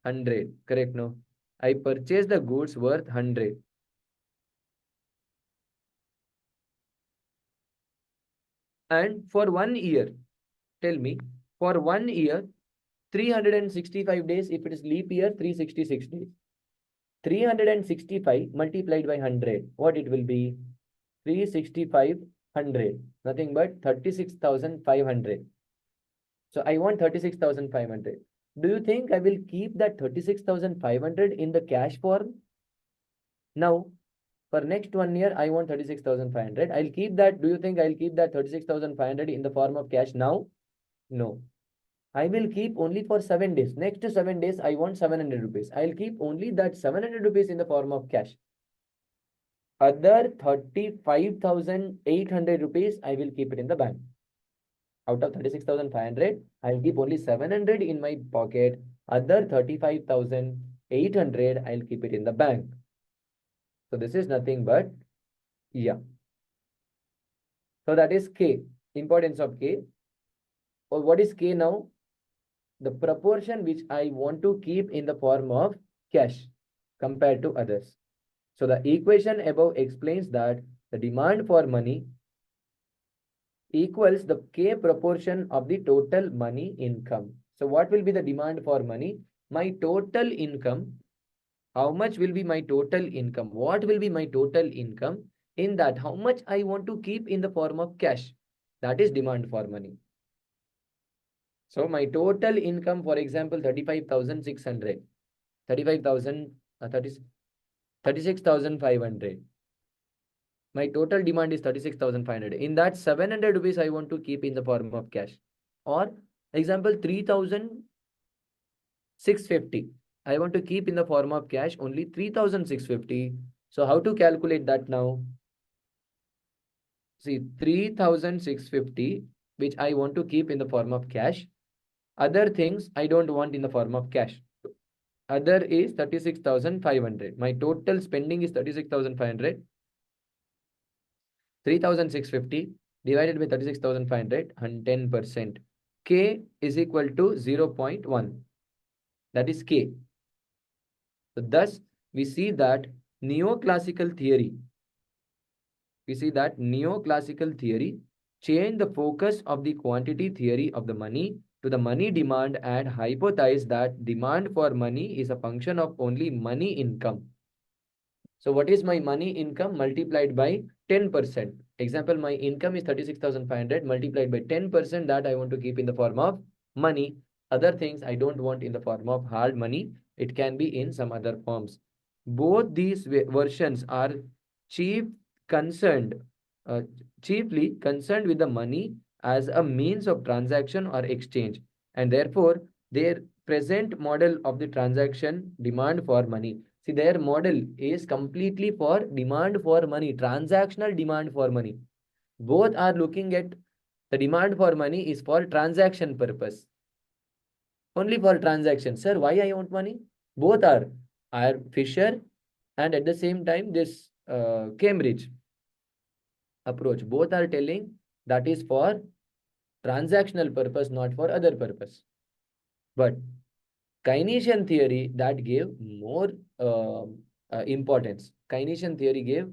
100. Correct, no? I purchase the goods worth 100. And for 1 year, tell me, for 1 year, 365 days, if it is leap year, 366 days. 365 multiplied by 100, what it will be? 365 100, nothing but 36,500. So I want 36,500. Do you think I will keep that 36,500 in the cash form? Now, for next 1 year, I want 36,500. I'll keep that. Do you think I'll keep that 36,500 in the form of cash now? No. I will keep only for 7 days. Next 7 days, I want 700 rupees. I'll keep only that 700 rupees in the form of cash. Other 35,800 rupees, I will keep it in the bank. Out of 36,500, I'll keep only 700 in my pocket. Other 35,800, I'll keep it in the bank. So this is nothing but, yeah. So that is K, importance of K. Or what is K now? The proportion which I want to keep in the form of cash compared to others. So the equation above explains that the demand for money equals the K proportion of the total money income. So what will be the demand for money? My total income. How much will be my total income? What will be my total income? In that, how much I want to keep in the form of cash? That is demand for money. So my total income, for example, 35,600, 35,000, 36,500. My total demand is 36,500. In that, 700 rupees I want to keep in the form of cash. Or example, 3,650. I want to keep in the form of cash only 3,650. So how to calculate that now? See, 3,650, which I want to keep in the form of cash. Other things I don't want in the form of cash. Other is 36,500. My total spending is 36,500. 3,650 divided by 36,500 and 10%. K is equal to 0.1. That is K. So thus, we see that neoclassical theory, we see that neoclassical theory changed the focus of the quantity theory of the money to the money demand and hypothesized that demand for money is a function of only money income. So what is my money income multiplied by 10%? Example, my income is 36,500 multiplied by 10% that I want to keep in the form of money. Other things I don't want in the form of hard money. It can be in some other forms. Both these versions are chief concerned, uh, chiefly concerned with the money as a means of transaction or exchange. And therefore, their present model of the transaction demand for money. See, their model is completely for demand for money, transactional demand for money. Both are looking at the demand for money is for transaction purpose. Only for transaction. Sir, why I want money? Both are Fisher and at the same time this Cambridge approach. Both are telling that is for transactional purpose, not for other purpose. But Keynesian theory that gave more importance. Keynesian theory gave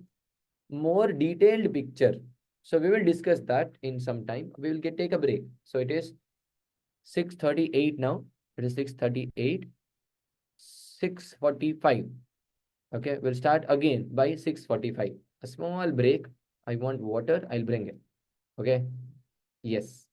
more detailed picture. So we will discuss that in some time. We will take a break. So it is 6:38 now. It is 6:38. 6:45. Okay, we'll start again by 6:45. A small break. I want water. I'll bring it. Okay. Yes.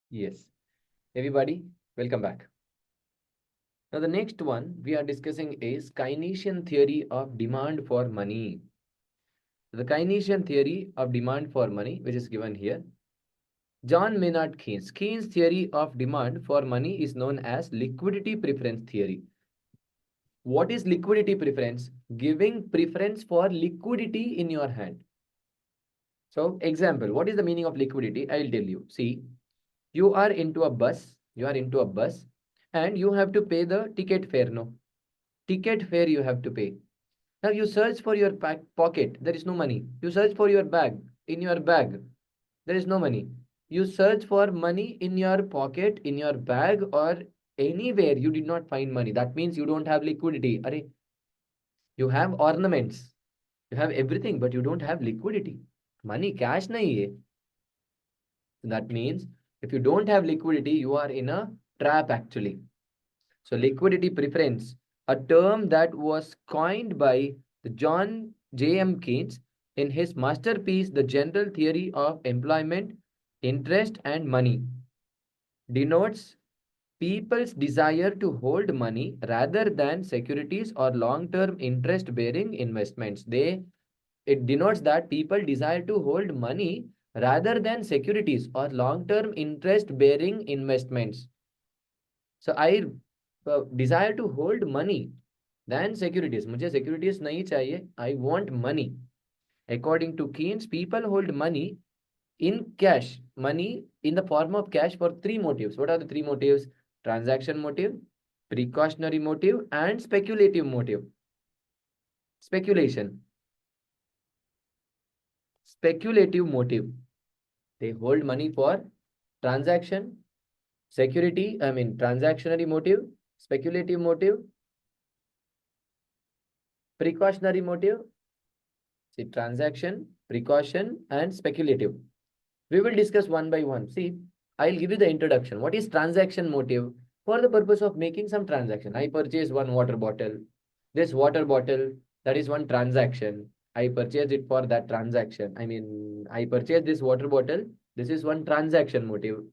Yes. Everybody, welcome back. Now, the next one we are discussing is Keynesian theory of demand for money. The Keynesian theory of demand for money, which is given here. John Maynard Keynes. Keynes' theory of demand for money is known as liquidity preference theory. What is liquidity preference? Giving preference for liquidity in your hand. So, example, what is the meaning of liquidity? I'll tell you. See, you are into a bus, and you have to pay the ticket fare, no? Ticket fare you have to pay. Now you search for your pocket, there is no money. You search for your bag, in your bag, there is no money. You search for money in your pocket, in your bag, or anywhere you did not find money. That means you don't have liquidity. Are you have ornaments, you have everything, but you don't have liquidity. Money, cash nahi hai. That means if you don't have liquidity, you are in a trap actually. So liquidity preference, a term that was coined by John J.M. Keynes in his masterpiece, The General Theory of Employment, Interest and Money, denotes people's desire to hold money rather than securities or long-term interest-bearing investments. It denotes that people desire to hold money rather than securities or long-term interest-bearing investments. So I desire to hold money than securities. मुझे securities नहीं चाहिए. I want money. According to Keynes, people hold money in cash, money in the form of cash for three motives. What are the three motives? Transaction motive, precautionary motive, and speculative motive. Speculation. Speculative motive. They hold money for transaction, transactionary motive, speculative motive, precautionary motive. See, transaction, precaution, and speculative. We will discuss one by one. See, I'll give you the introduction. What is transaction motive? For the purpose of making some transaction. I purchase one water bottle. This water bottle, that is one transaction. I purchased it for that transaction. I purchased this water bottle. This is one transaction motive.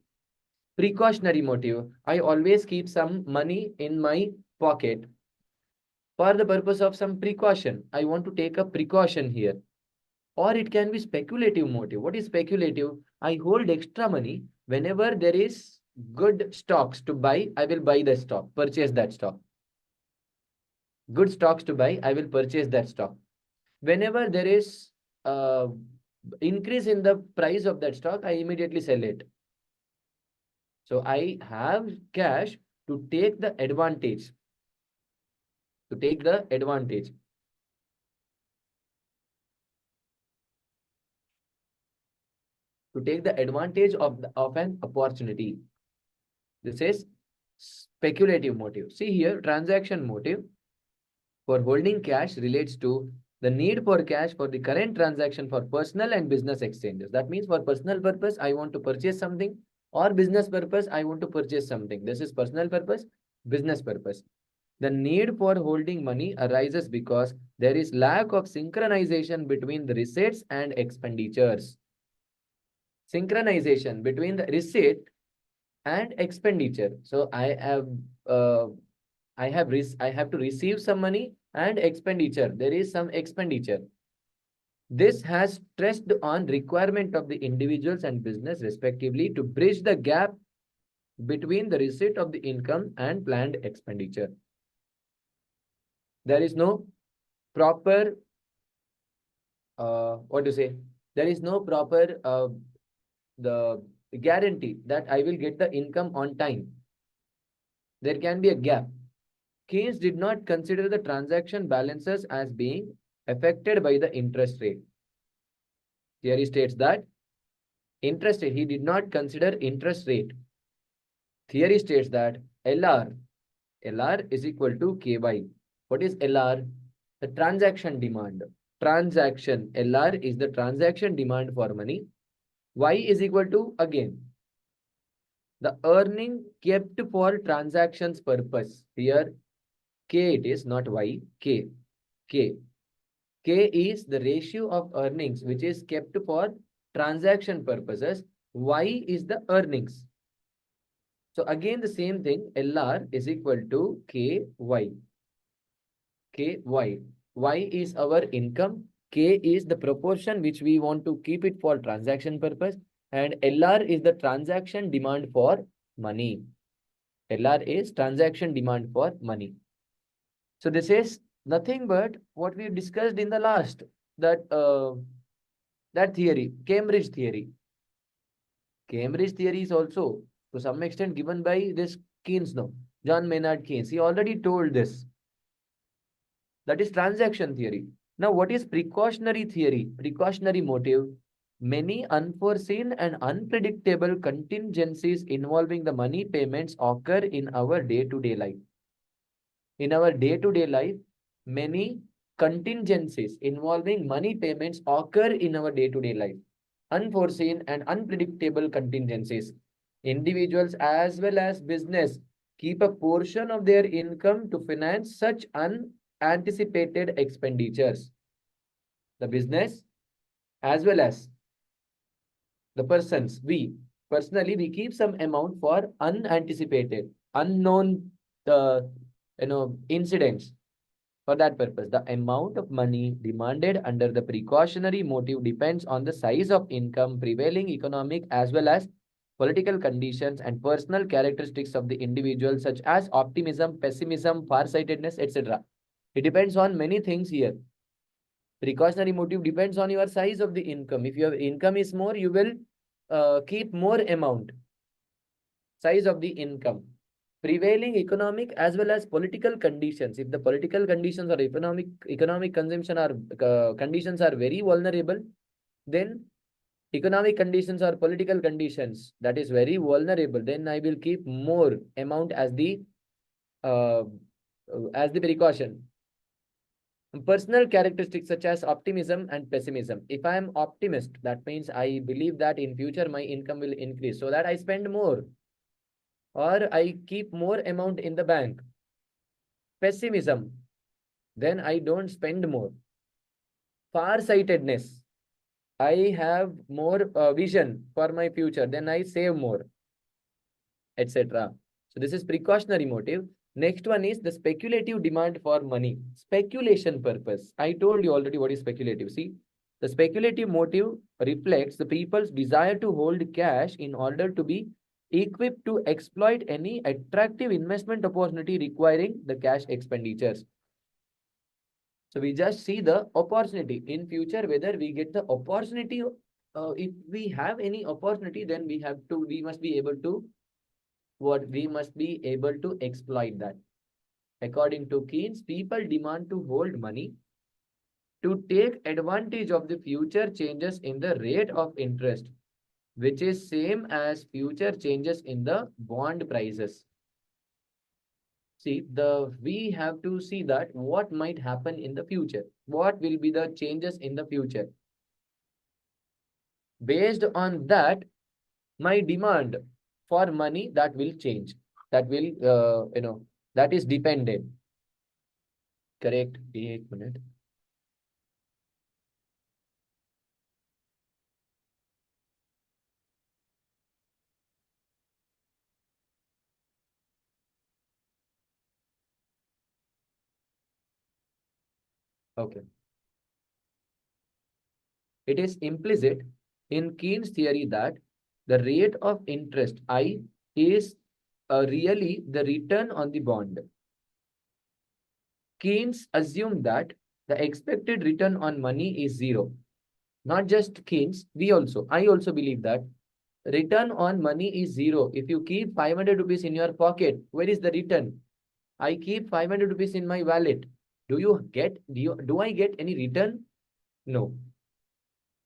Precautionary motive. I always keep some money in my pocket for the purpose of some precaution. I want to take a precaution here. Or it can be speculative motive. What is speculative? I hold extra money. Whenever there is good stocks to buy, I will buy the stock, purchase that stock. Good stocks to buy, I will purchase that stock. Whenever there is increase in the price of that stock, I immediately sell it. So I have cash to take the advantage. To take the advantage. To take the advantage of an opportunity. This is speculative motive. See here, transaction motive for holding cash relates to the need for cash for the current transaction for personal and business exchanges. That means for personal purpose, I want to purchase something, or business purpose, I want to purchase something. This is personal purpose, business purpose. The need for holding money arises because there is lack of synchronization between the receipts and expenditures. Synchronization between the receipt and expenditure. So I have to receive some money and expenditure. There is some expenditure. This has stressed on requirement of the individuals and business respectively to bridge the gap between the receipt of the income and planned expenditure. There is no proper what to say? There is no proper the guarantee that I will get the income on time. There can be a gap. Keynes did not consider the transaction balances as being affected by the interest rate. Theory states that interest rate, he did not consider interest rate. Theory states that LR is equal to KY. What is LR? The transaction demand. Transaction, LR is the transaction demand for money. Y is equal to, again, the earning kept for transactions purpose. Here, K it is, not Y, K. K. K is the ratio of earnings which is kept for transaction purposes. Y is the earnings. So again, the same thing, LR is equal to KY. KY. Y is our income. K is the proportion which we want to keep it for transaction purpose. And LR is the transaction demand for money. LR is transaction demand for money. So this is nothing but what we discussed in the last, that that theory, Cambridge theory. Cambridge theory is also to some extent given by this Keynes, no, John Maynard Keynes. He already told this. That is transaction theory. Now, what is precautionary theory? Precautionary motive. Many unforeseen and unpredictable contingencies involving the money payments occur in our day-to-day life. In our day-to-day life, many contingencies involving money payments occur in our day-to-day life. Unforeseen and unpredictable contingencies. Individuals as well as business keep a portion of their income to finance such unanticipated expenditures. The business as well as the persons, we personally, we keep some amount for unanticipated, unknown, incidents. For that purpose, the amount of money demanded under the precautionary motive depends on the size of income, prevailing economic as well as political conditions, and personal characteristics of the individual, such as optimism, pessimism, farsightedness, etc. It depends on many things here. Precautionary motive depends on your size of the income. If your income is more, you will keep more amount. Size of the income. Prevailing economic as well as political conditions. If the political conditions or economic consumption are conditions are very vulnerable, then economic conditions or political conditions that is very vulnerable, then I will keep more amount uh, as the precaution. Personal characteristics such as optimism and pessimism. If I am optimist, that means I believe that in future my income will increase, so that I spend more or I keep more amount in the bank. Pessimism, then I don't spend more. Farsightedness, I have more vision for my future, then I save more, etc. So this is precautionary motive. Next one is the speculative demand for money. Speculation purpose. I told you already what is speculative. See, the speculative motive reflects the people's desire to hold cash in order to be equipped to exploit any attractive investment opportunity requiring the cash expenditures. So we just see the opportunity in future, whether we get the opportunity. If we have any opportunity, then we must be able to we must be able to exploit that. According to Keynes, people demand to hold money to take advantage of the future changes in the rate of interest, which is same as future changes in the bond prices. See, we have to see that what might happen in the future. What will be the changes in the future? Based on that, my demand for money that will change. That will, that is dependent. Correct. 1 minute. Okay. It is implicit in Keynes' theory that the rate of interest I is really the return on the bond. Keynes assumed that the expected return on money is zero. Not just Keynes, I also believe that return on money is zero. If you keep 500 rupees in your pocket, where is the return? I keep 500 rupees in my wallet. Do I get any return? No.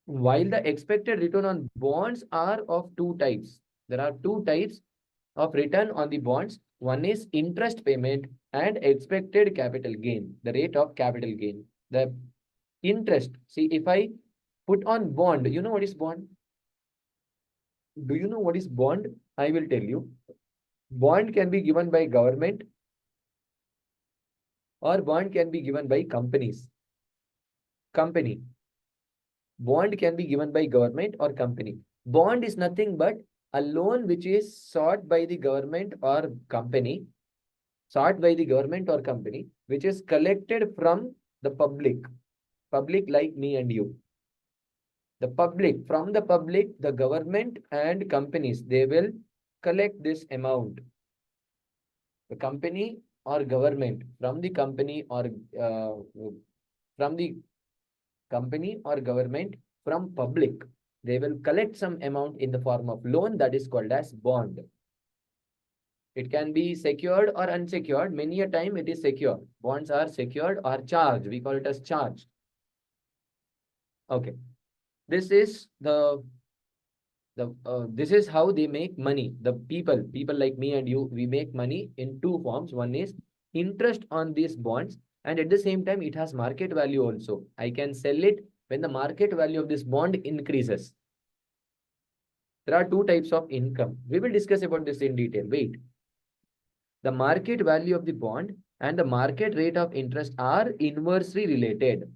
While the expected return on bonds are of two types. There are two types of return on the bonds. One is interest payment and expected capital gain, the rate of capital gain. The interest, see, if I put on bond, you know what is bond? Do you know what is bond? I will tell you. Bond can be given by government or bond can be given by companies. Company. Bond can be given by government or company. Bond is nothing but A loan which is sought by the government or company, sought by the government or company, which is collected from the public like me and you. The public, from the public, the government and companies, they will collect this amount. The company or government, uh, from the company or government, from public, they will collect some amount in the form of loan that is called as bond. It can be secured or unsecured. Many a time it is secured. Bonds are secured or charged. We call it as charged. Okay. This is this is how they make money. The people like me and you, we make money in two forms. One is interest on these bonds, and at the same time, it has market value also. I can sell it when the market value of this bond increases. There are two types of income. We will discuss about this in detail. Wait. The market value of the bond and the market rate of interest are inversely related.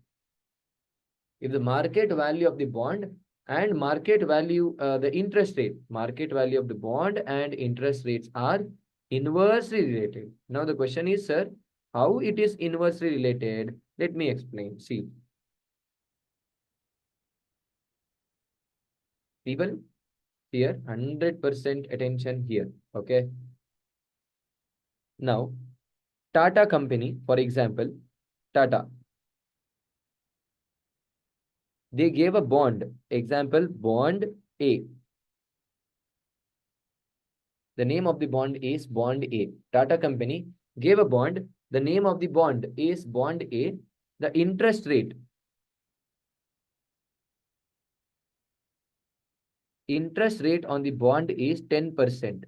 If the market value of the bond and market value, the interest rate, market value of the bond and interest rates are inversely related. Now the question is, sir, how it is inversely related? Let me explain. See, people here, 100% attention here. Okay. Now, Tata company, for example, Tata, they gave a bond. Example, bond A. The name of the bond is bond A. Tata company gave a bond. The name of the bond is bond A. The interest rate on the bond is 10%.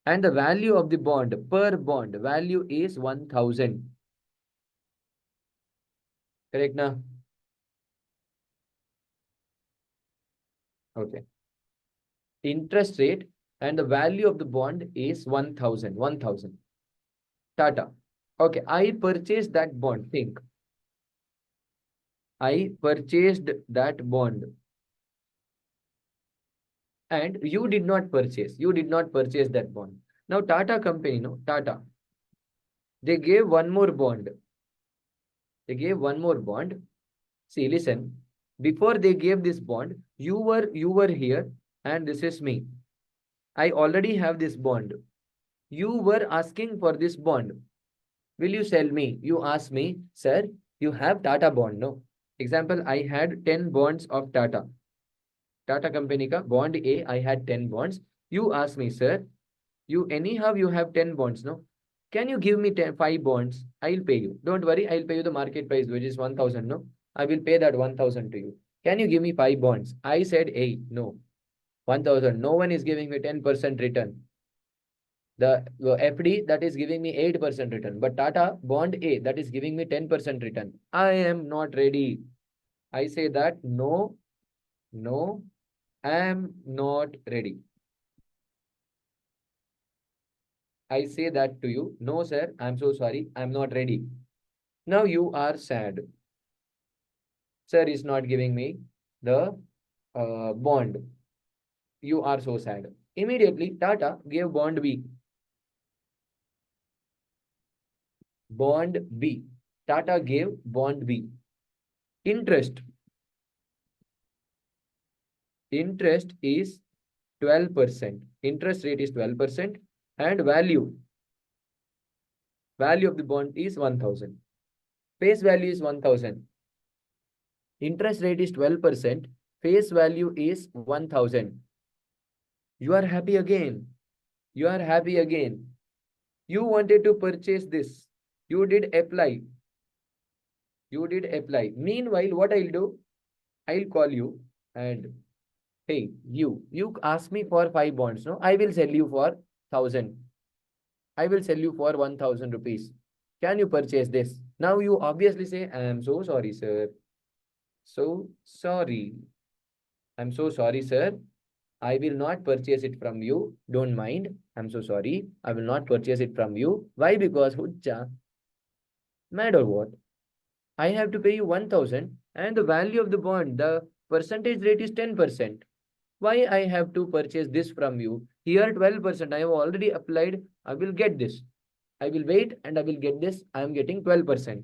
And the value of the bond per bond value is 1000. Correct now? Okay. Interest rate and the value of the bond is 1000. 1000. Tata. Okay, I purchased that bond. Think. I purchased that bond. And you did not purchase. You did not purchase that bond. Now, Tata company, no, Tata, they gave one more bond. They gave one more bond. See, listen. Before they gave this bond, you were here, and this is me. I already have this bond. You were asking for this bond. Will you sell me? You ask me, sir, you have Tata bond, no? Example, I had 10 bonds of Tata. Tata company ka bond A, I had 10 bonds. You ask me, sir, you anyhow you have 10 bonds, no? Can you give me 5 bonds? I'll pay you. Don't worry, I'll pay you the market price, which is 1000, no? I will pay that 1000 to you. Can you give me 5 bonds? I said, hey, no. 1000. No one is giving me 10% return. The FD that is giving me 8% return. But Tata bond A that is giving me 10% return. I am not ready. I say that no, I am not ready. I say that to you. No, sir, I'm so sorry. I'm not ready. Now you are sad. Sir is not giving me the bond. You are so sad. Immediately, Tata gave bond B. Bond B. Tata gave bond B. Interest. Interest is 12%. Interest rate is 12%. And value of the bond is 1000. Face value is 1000. Interest rate is 12%. Face value is 1000. You are happy again. You are happy again. You wanted to purchase this. You did apply. You did apply. Meanwhile, what I'll do? I'll call you and hey, you ask me for 5 bonds, no? I will sell you for 1000. I will sell you for 1000 rupees. Can you purchase this? Now you obviously say, I am so sorry, sir. So sorry. I'm so sorry, sir. I will not purchase it from you. Don't mind. I'm so sorry. I will not purchase it from you. Why? Because Hujja. Mad or what? I have to pay you 1000 and the value of the bond, the percentage rate is 10%. Why I have to purchase this from you? Here 12%, I have already applied, I will get this. I will wait and I will get this. I am getting 12%.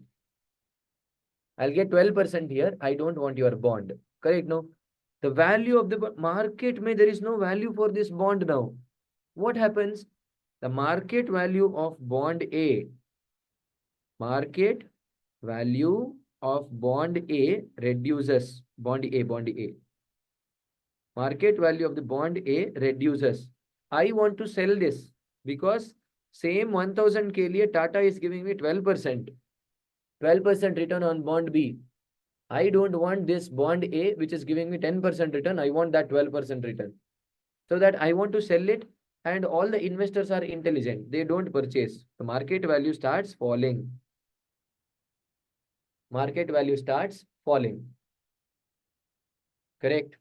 I'll get 12% here. I don't want your bond. Correct? No? The value of the market, there is no value for this bond now. What happens? The market value of bond A, market value of bond A reduces. Bond A, bond A. Market value of the bond A reduces. I want to sell this because same 1000 ke liye Tata is giving me 12%. 12% return on bond B. I don't want this bond A, which is giving me 10% return. I want that 12% return. So that I want to sell it, and all the investors are intelligent. They don't purchase. The market value starts falling. Market value starts falling. Correct?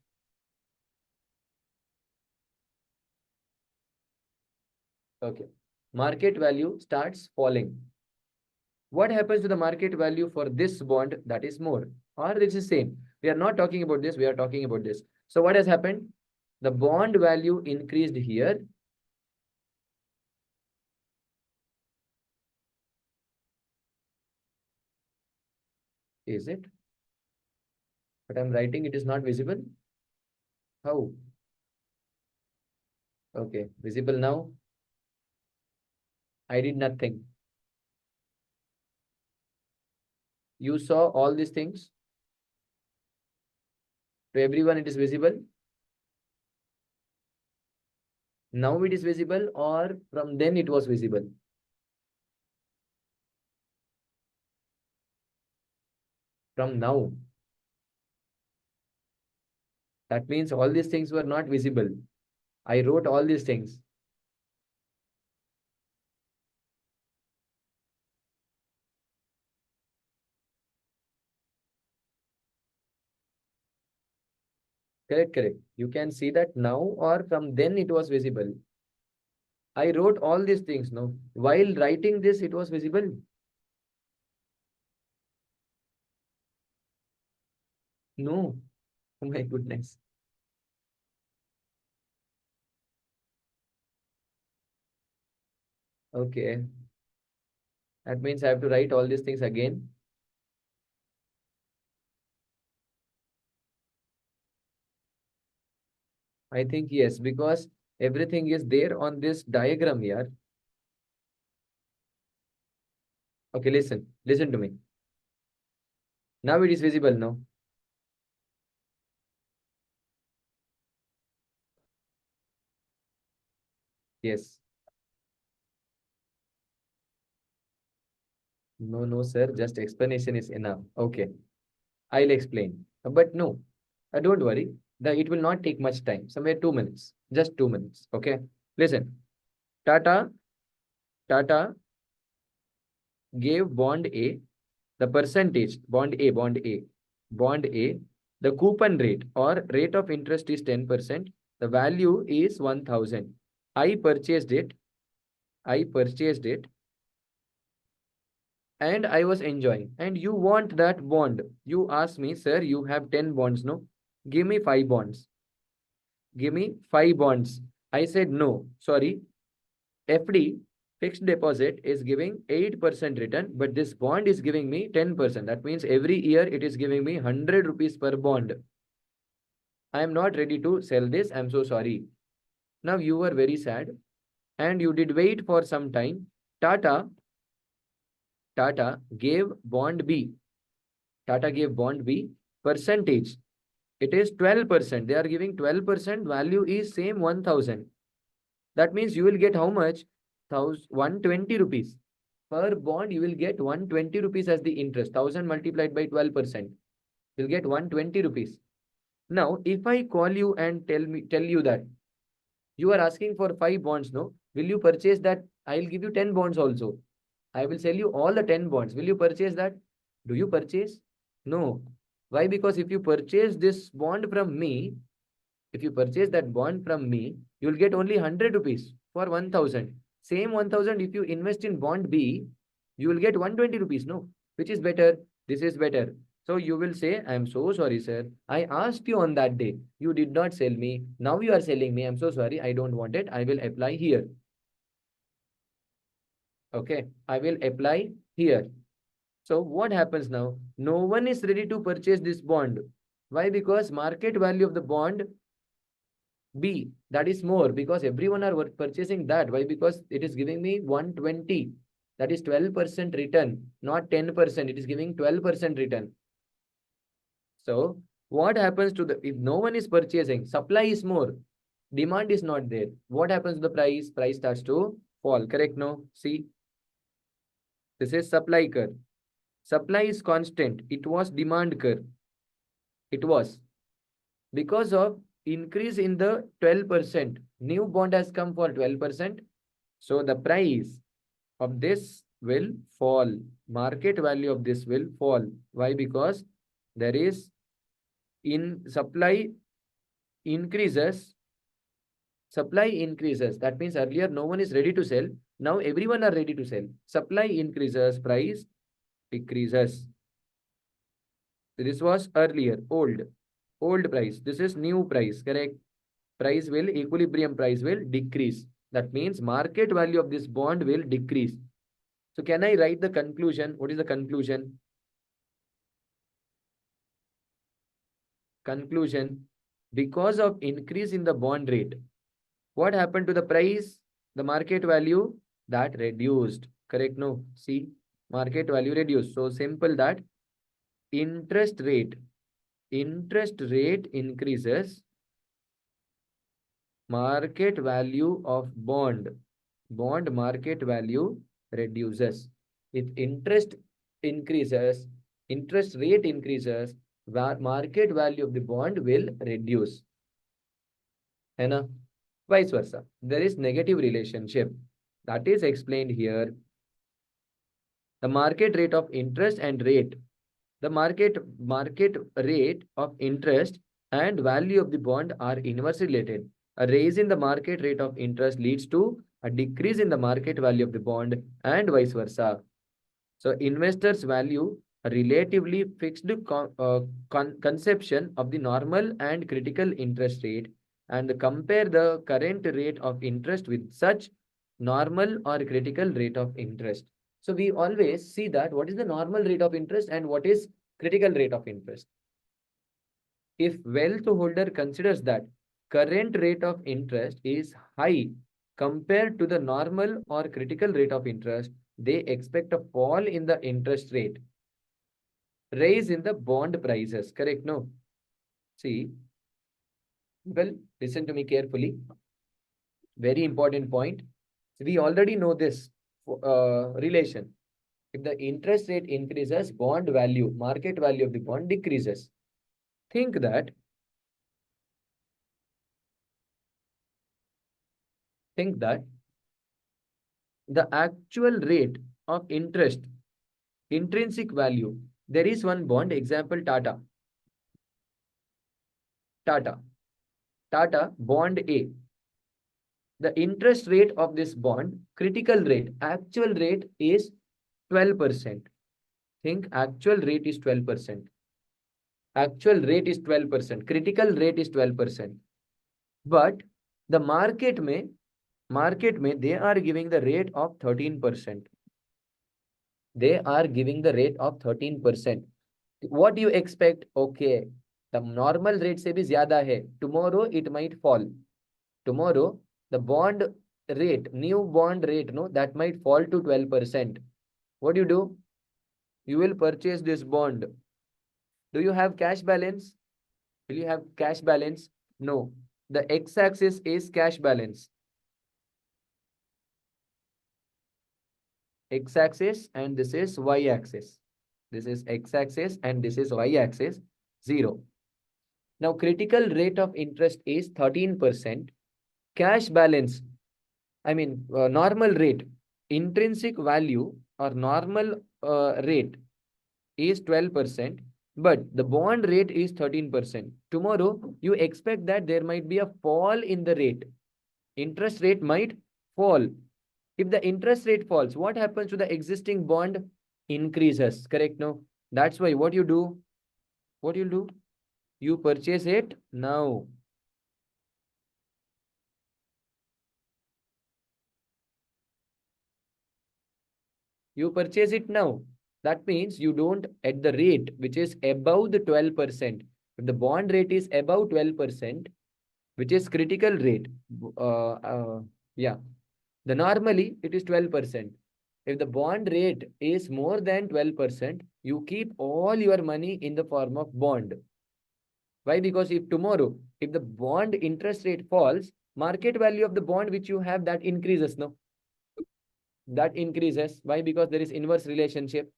Okay. Market value starts falling. What happens to the market value for this bond? That is more, or it's the same. We are not talking about this. We are talking about this. So what has happened? The bond value increased here. Is it? But I'm writing, it is not visible. How? Okay, visible now. I did nothing. You saw all these things. To everyone, it is visible. Now it is visible, or from then it was visible? From now. That means all these things were not visible. I wrote all these things. Correct, correct. You can see that now, or from then it was visible. I wrote all these things, no? While writing this, it was visible. No. Oh my goodness. Okay. That means I have to write all these things again. I think yes, because everything is there on this diagram here. Okay, listen. Listen to me. Now it is visible now. Yes. No, no, sir. Just explanation is enough. Okay. I'll explain. But no, don't worry. It will not take much time. Somewhere 2 minutes. Just 2 minutes. Okay. Listen. Tata, Tata gave bond A, the percentage, bond A, the coupon rate or rate of interest is 10%. The value is 1000. I purchased it. I purchased it. And I was enjoying. And you want that bond. You ask me, sir, you have 10 bonds, no? Give me 5 bonds. Give me 5 bonds. I said, no, sorry. FD, fixed deposit, is giving 8% return, but this bond is giving me 10%. That means every year it is giving me 100 rupees per bond. I am not ready to sell this. I'm so sorry. Now you were very sad and you did wait for some time. Tata gave bond B. Tata gave bond B percentage. It is 12%. They are giving 12%. Value is same 1000. That means you will get how much? 120 rupees. Per bond, you will get 120 rupees as the interest. 1000 multiplied by 12%. You'll get 120 rupees. Now, if I call you and tell you that you are asking for 5 bonds, no? Will you purchase that? I'll give you 10 bonds also. I will sell you all the 10 bonds. Will you purchase that? Do you purchase? No. Why? Because if you purchase this bond from me, if you purchase that bond from me, you'll get only 100 rupees for 1000. Same 1000, if you invest in bond B, you will get 120 rupees, no? Which is better? This is better. So you will say, I'm so sorry, sir. I asked you on that day. You did not sell me. Now you are selling me. I'm so sorry. I don't want it. I will apply here. Okay. I will apply here. So what happens now? No one is ready to purchase this bond. Why? Because market value of the bond B, that is more, because everyone are purchasing that. Why? Because it is giving me 120. That is 12% return, not 10%. It is giving 12% return. So what happens to the, if no one is purchasing, supply is more, demand is not there. What happens to the price? Price starts to fall. Correct? No? See, this is supply curve. Supply is constant. It was demand curve. It was. Because of increase in the 12%, new bond has come for 12%. So the price of this will fall. Market value of this will fall. Why? Because there is in supply increases. Supply increases. That means earlier no one is ready to sell. Now everyone are ready to sell. Supply increases, price decreases. This was earlier, old price. This is new price, correct? Price will, equilibrium price will decrease. That means market value of this bond will decrease. So can I write the conclusion? What is the conclusion? Conclusion, because of increase in the bond rate, what happened to the price? The market value that reduced. Correct? No. See, market value reduced. So simple that interest rate increases, market value of bond market value reduces. If interest increases, interest rate increases, market value of the bond will reduce. है ना? Vice versa. There is negative relationship. That is explained here. The market rate of interest and rate. The market rate of interest and value of the bond are inversely related. A raise in the market rate of interest leads to a decrease in the market value of the bond and vice versa. So investors value a relatively fixed conception of the normal and critical interest rate and compare the current rate of interest with such normal or critical rate of interest. So we always see that what is the normal rate of interest and what is critical rate of interest. If wealth holder considers that current rate of interest is high compared to the normal or critical rate of interest, they expect a fall in the interest rate, rise in the bond prices. Correct? No? See, well, listen to me carefully. Very important point. We already know this relation. If the interest rate increases, bond value, market value of the bond decreases. Think that the actual rate of interest, intrinsic value, there is one bond, example Tata bond A. The interest rate of this bond, critical rate, actual rate is 12%. Think actual rate is 12%. Actual rate is 12%. Critical rate is 12%. But the market may they are giving the rate of 13%. They are giving the rate of 13%. What do you expect? Okay, the normal rate se bhi zyada hai. Tomorrow it might fall. Tomorrow the bond rate, new bond rate, no, that might fall to 12%. What do? You will purchase this bond. Do you have cash balance? Will you have cash balance? No. The x-axis is cash balance. X-axis and this is y-axis. This is x-axis and this is y-axis, 0. Now, critical rate of interest is 13%. Cash balance, normal rate, intrinsic value or normal rate is 12%, but the bond rate is 13%. Tomorrow, you expect that there might be a fall in the rate. Interest rate might fall. If the interest rate falls, what happens to the existing bond? Increases. Correct? No? That's why what you do? What you'll do? You purchase it now. You purchase it now. That means you don't at the rate which is above the 12%. If the bond rate is above 12%, which is critical rate, uh, uh, yeah, the normally it is 12%. If the bond rate is more than 12%, you keep all your money in the form of bond. Why? Because if tomorrow, if the bond interest rate falls, market value of the bond which you have that increases, no? That increases. Why? Because there is inverse relationship.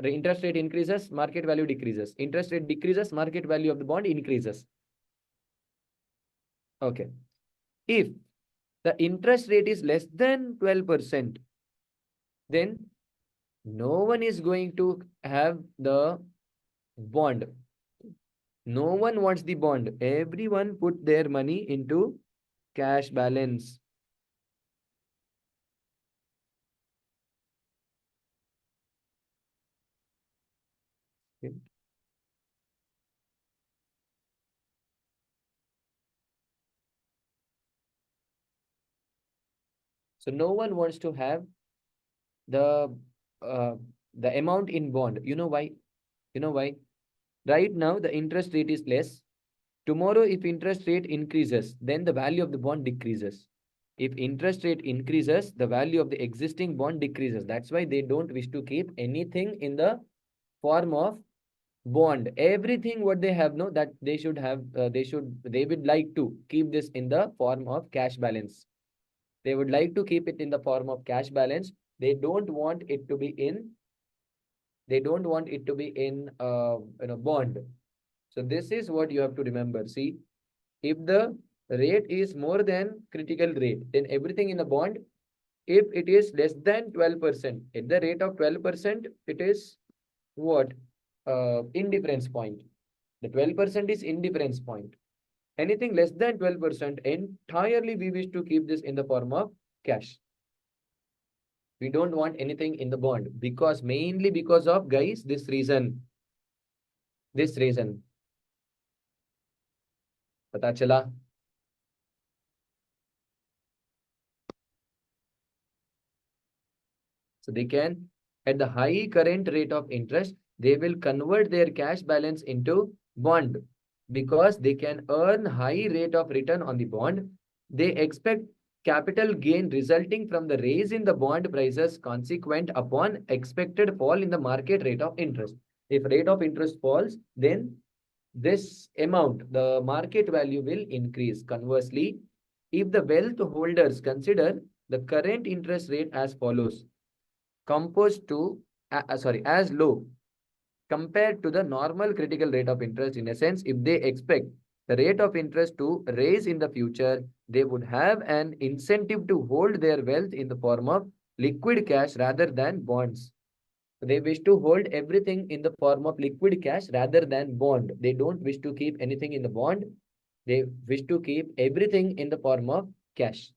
The interest rate increases, market value decreases. Interest rate decreases, market value of the bond increases. Okay. If the interest rate is less than 12%, then no one is going to have the bond. No one wants the bond. Everyone put their money into cash balance. Okay. So no one wants to have the uh, the amount in bond. You know why? You know why? Right now the interest rate is less. Tomorrow, if interest rate increases, then the value of the bond decreases. If interest rate increases, the value of the existing bond decreases. That's why they don't wish to keep anything in the form of bond. Everything what they have, no, that they should have, they would like to keep this in the form of cash balance. They would like to keep it in the form of cash balance. They don't want it to be in, they don't want it to be in, bond. So this is what you have to remember. See, if the rate is more than critical rate, then everything in a bond, if it is less than 12%, at the rate of 12%, it is what? Indifference point. The 12% is indifference point. Anything less than 12%, entirely we wish to keep this in the form of cash. We don't want anything in the bond because mainly because of guys, this reason. This reason. पता चला? So they can, at the high current rate of interest, they will convert their cash balance into bond because they can earn high rate of return on the bond. They expect capital gain resulting from the raise in the bond prices consequent upon expected fall in the market rate of interest. If rate of interest falls, then this amount, the market value will increase. Conversely, if the wealth holders consider the current interest rate as follows, composed to as low compared to the normal critical rate of interest. In a sense, if they expect the rate of interest to raise in the future, they would have an incentive to hold their wealth in the form of liquid cash rather than bonds. They wish to hold everything in the form of liquid cash rather than bond. They don't wish to keep anything in the bond. They wish to keep everything in the form of cash.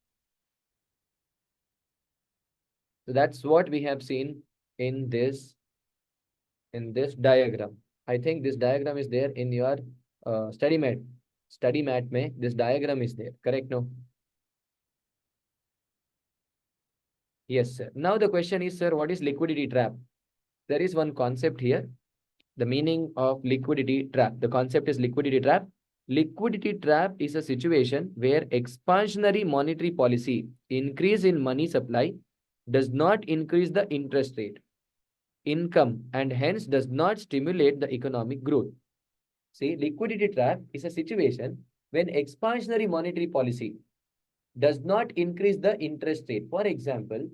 So that's what we have seen in this diagram. I think this diagram is there in your study mat. Study mat mein this diagram is there. Correct? No? Yes, sir. Now the question is, sir, what is liquidity trap? There is one concept here. The meaning of liquidity trap. The concept is liquidity trap. Liquidity trap is a situation where expansionary monetary policy, increase in money supply, does not increase the interest rate, income, and hence does not stimulate the economic growth. See, liquidity trap is a situation when expansionary monetary policy does not increase the interest rate. For example,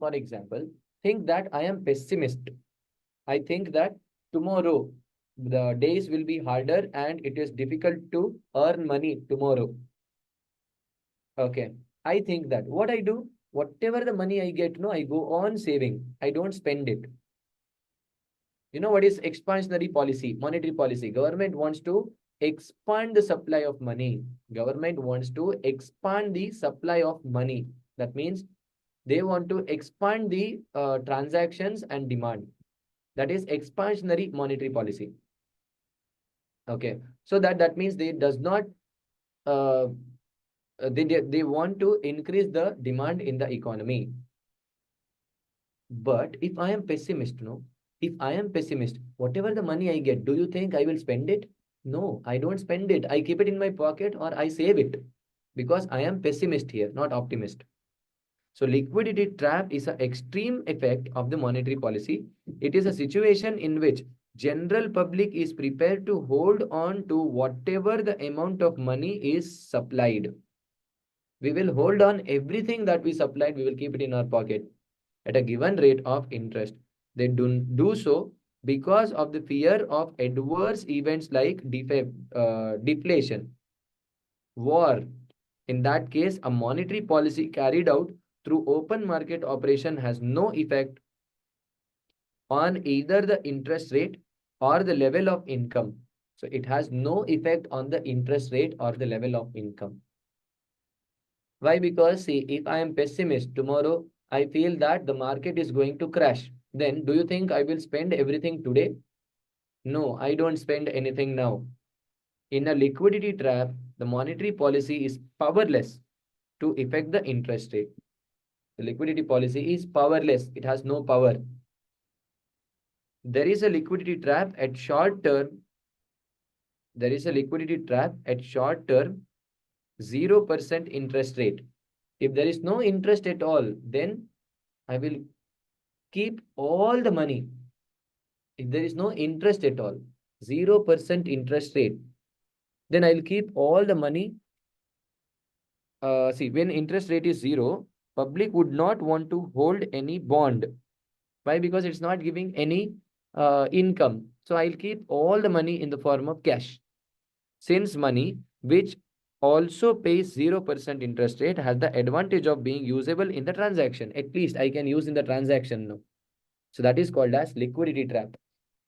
think that I am pessimist. I think that tomorrow the days will be harder and it is difficult to earn money tomorrow. Okay. I think that what I do, whatever the money I get, no, I go on saving. I don't spend it. You know what is expansionary policy, monetary policy? Government wants to expand the supply of money. Government wants to expand the supply of money. That means they want to expand the transactions and demand. That is expansionary monetary policy. Okay, so that means they does not uh, they want to increase the demand in the economy. But if I am pessimist, no, if I am pessimist, whatever the money I get, do you think I will spend it? No, I don't spend it. I keep it in my pocket or I save it because I am pessimist here, not optimist. So liquidity trap is an extreme effect of the monetary policy. It is a situation in which general public is prepared to hold on to whatever the amount of money is supplied. We will hold on everything that we supplied, we will keep it in our pocket at a given rate of interest. They do so because of the fear of adverse events like deflation, war. In that case, a monetary policy carried out through open market operation has no effect on either the interest rate or the level of income. So it has no effect on the interest rate or the level of income. Why? Because see, if I am pessimist tomorrow, I feel that the market is going to crash. Then do you think I will spend everything today? No, I don't spend anything now. In a liquidity trap, the monetary policy is powerless to affect the interest rate. The liquidity policy is powerless. It has no power. There is a liquidity trap at short term. There is a liquidity trap at short term 0% interest rate. If there is no interest at all, then I will keep all the money. If there is no interest at all, 0% interest rate, then I'll keep all the money. See, when interest rate is zero, public would not want to hold any bond. Why? Because it's not giving any income. So I'll keep all the money in the form of cash. Since money, which also pays 0% interest rate, has the advantage of being usable in the transaction. At least I can use in the transaction now. So that is called as liquidity trap,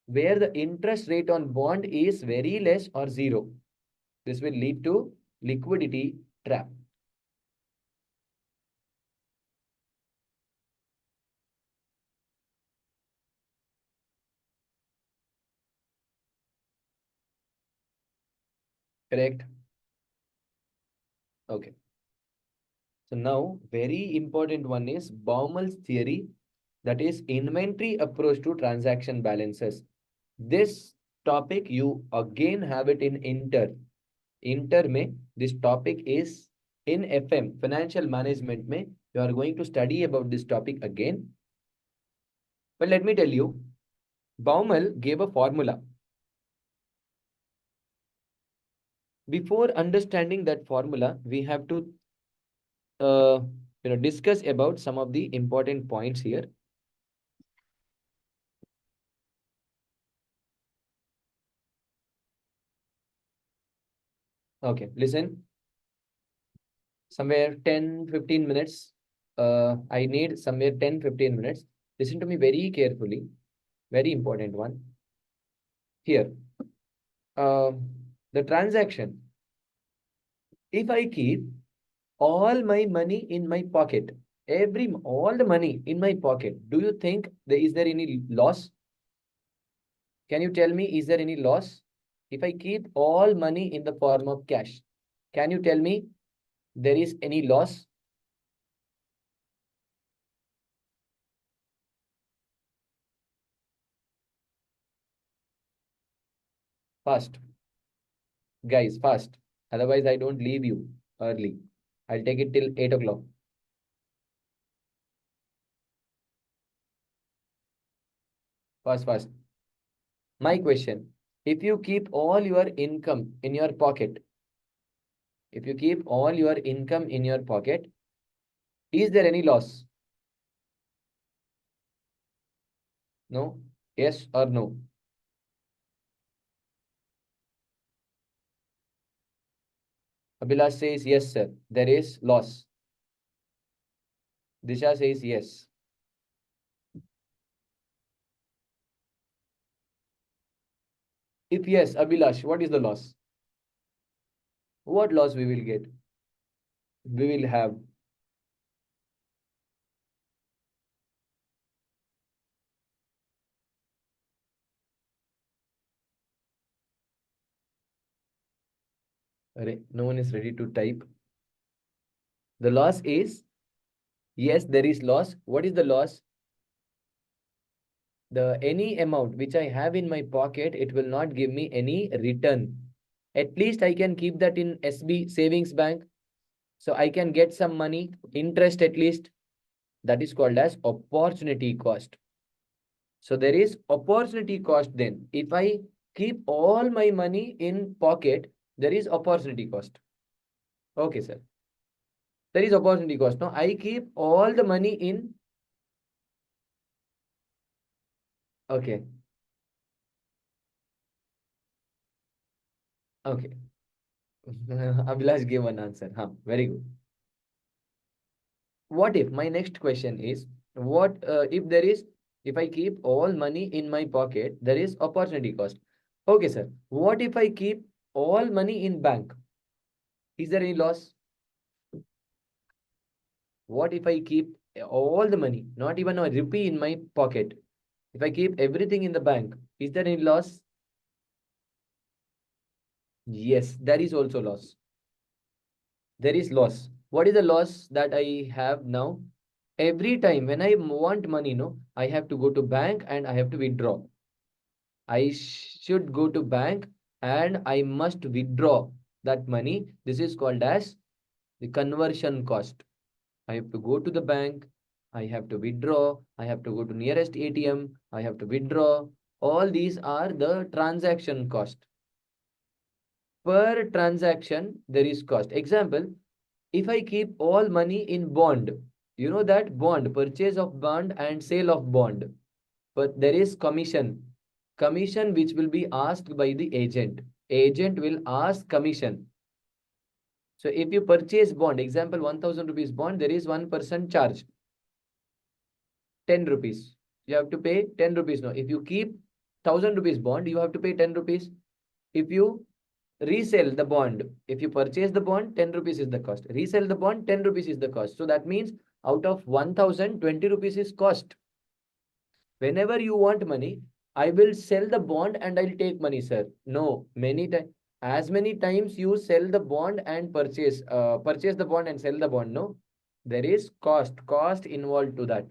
where the interest rate on bond is very less or zero. This will lead to liquidity trap. Correct? Okay. So now, very important one is Baumel's theory, that is inventory approach to transaction balances. This topic you again have it in Inter में this topic is in FM, financial management में you are going to study about this topic again. But let me tell you, Baumel gave a formula. Before understanding that formula, we have to uh, discuss about some of the important points here. Okay, listen. Somewhere 10-15 minutes. I need somewhere 10-15 minutes. Listen to me very carefully. Very important one. Here, uh, the transaction. If I keep all my money in my pocket, all the money in my pocket, do you think is there any loss? Can you tell me, is there any loss? If I keep all money in the form of cash, can you tell me there is any loss? Fast. Guys, fast. Otherwise, I don't leave you early. I'll take it till 8 o'clock. Fast, fast. My question. If you keep all your income in your pocket, if you keep all your income in your pocket, is there any loss? No? Yes or no? Abhilash says yes, sir. There is loss. Disha says yes. If yes, Abhilash, what is the loss? What loss we will get? We will have. No one is ready to type. The loss is, yes, there is loss. What is the loss? The any amount which I have in my pocket, it will not give me any return. At least I can keep that in SB savings bank. So I can get some money, interest at least. That is called as opportunity cost. So there is opportunity cost then. If I keep all my money in pocket, there is opportunity cost. Okay, sir. There is opportunity cost. Now I keep all the money in. Okay. Okay. Abhilash gave one answer. Huh, very good. What if my next question is, what if there is, if I keep all money in my pocket, there is opportunity cost. Okay, sir. What if I keep all money in bank? Is there any loss? What if I keep all the money, not even a rupee in my pocket? If I keep everything in the bank, is there any loss? Yes, there is also loss. There is loss. What is the loss that I have now? Every time when I want money, no, I have to go to bank and I have to withdraw. I should go to bank and I must withdraw that money. This is called as the conversion cost. I have to go to the bank. I have to withdraw. I have to go to nearest ATM. I have to withdraw. All these are the transaction cost. Per transaction, there is cost. Example, if I keep all money in bond, you know that bond, purchase of bond and sale of bond, but there is commission. Commission which will be asked by the agent. Agent will ask commission. So if you purchase bond, example 1000 rupees bond, there is 1% charge. 10 rupees. You have to pay 10 rupees now. If you keep 1000 rupees bond, you have to pay 10 rupees. If you resell the bond, if you purchase the bond, 10 rupees is the cost. Resell the bond, 10 rupees is the cost. So that means out of 1000, 20 rupees is cost. Whenever you want money, I will sell the bond and I'll take money, sir. No, many times, as many times you sell the bond and purchase the bond and sell the bond, no, there is cost involved to that.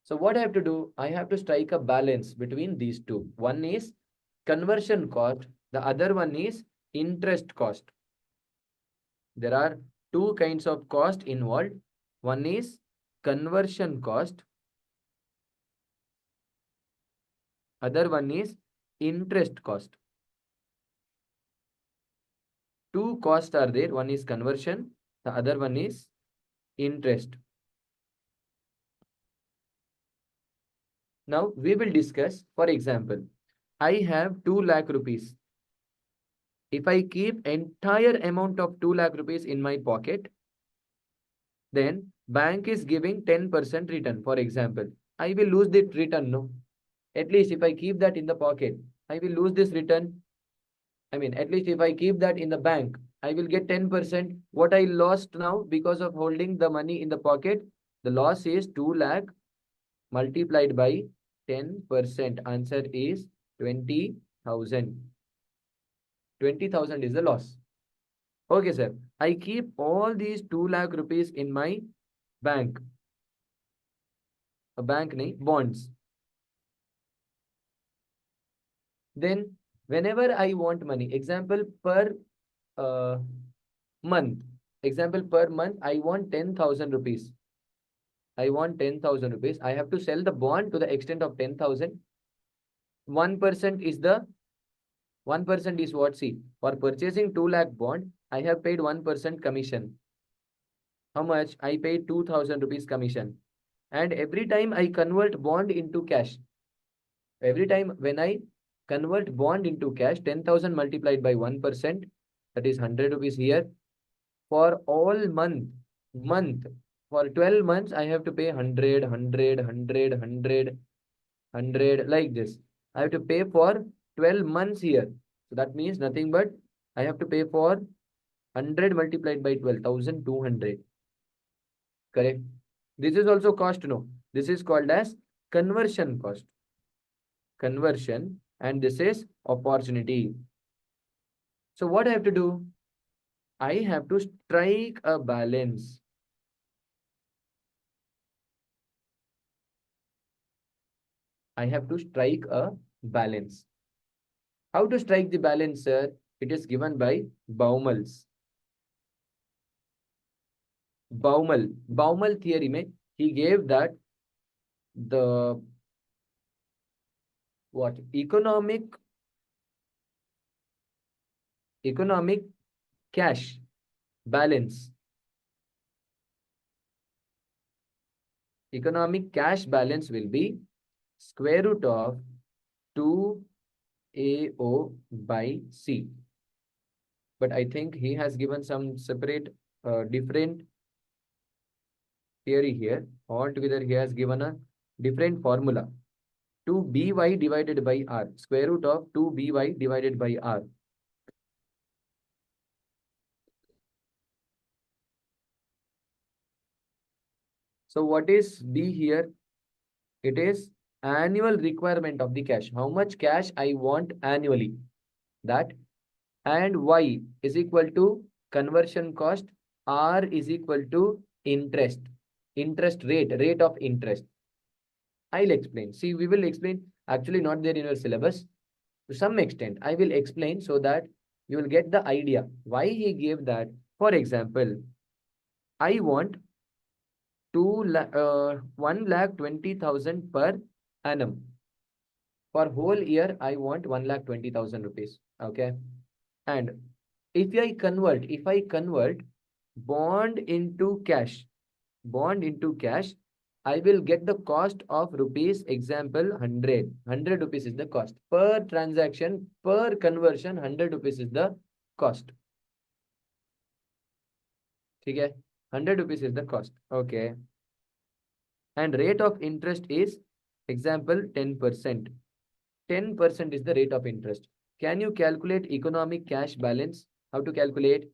So what I have to do? I have to strike a balance between these two. One is conversion cost. The other one is interest cost. There are two kinds of cost involved. One is conversion cost. Other one is interest cost. Two costs are there. One is conversion. The other one is interest. Now we will discuss, for example, I have 2 lakh rupees. If I keep entire amount of 2 lakh rupees in my pocket, then bank is giving 10% return. For example, I will lose the return, no? At least if I keep that in the pocket, I will lose this return. I mean, at least if I keep that in the bank, I will get 10%. What I lost now because of holding the money in the pocket, the loss is 2 lakh multiplied by 10%. Answer is 20,000. 20,000 is the loss. Okay, sir. I keep all these 2 lakh rupees in my bank. A bank nahi, bonds. Then whenever I want money, example per month, example per month, I want 10,000 rupees. I want 10,000 rupees. I have to sell the bond to the extent of 10,000. 1% is the 1% is what? See, for purchasing 2 lakh bond, I have paid 1% commission. How much? I paid 2,000 rupees commission. And every time I convert bond into cash, every time when I convert bond into cash, 10,000 multiplied by 1%, that is 100 rupees here. For all month, for 12 months, I have to pay 100, 100, 100, 100, 100, like this. I have to pay for 12 months here. So that means nothing but I have to pay for 100 multiplied by 12,200. Correct? This is also cost, no? This is called as conversion cost. Conversion, and this is opportunity. So what I have to do? I have to strike a balance. I have to strike a balance. How to strike the balance, sir? It is given by Baumel's. Baumel theory mein, he gave that the what economic cash balance. Economic cash balance will be square root of 2AO by C. But I think he has given some separate, different theory here. Altogether, he has given a different formula. 2by divided by R. Square root of 2by divided by R. So what is B here? It is annual requirement of the cash. How much cash I want annually? That. And Y is equal to conversion cost. R is equal to interest. Interest rate of interest. I'll explain. See, we will explain. Actually, not there in your syllabus. To some extent, I will explain so that you will get the idea why he gave that. For example, I want 1,20,000 per annum. For whole year, I want 1,20,000 rupees. Okay. And if I convert bond into cash, I will get the cost of rupees, example, 100. 100 rupees is the cost. Per transaction, per conversion, 100 rupees is the cost. Okay? 100 rupees is the cost. Okay. And rate of interest is, example, 10%. 10% is the rate of interest. Can you calculate economic cash balance? How to calculate?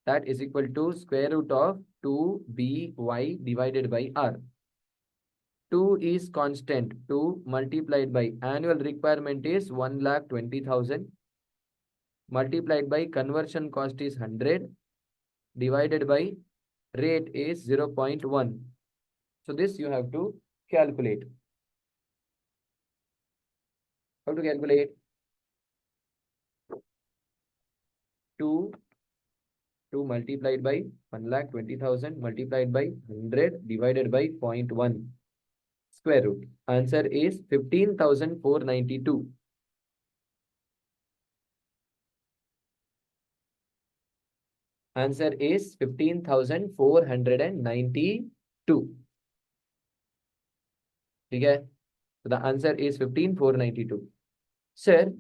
That is equal to square root of 2by divided by R. 2 is constant. 2 multiplied by annual requirement is 1,20,000 multiplied by conversion cost is 100 divided by rate is 0.1. So this you have to calculate. How to calculate? 2 multiplied by 1,20,000 multiplied by 100 divided by 0.1 square root. Answer is 15,492. Answer is 15,492. Okay? So the answer is 15,492. Sir,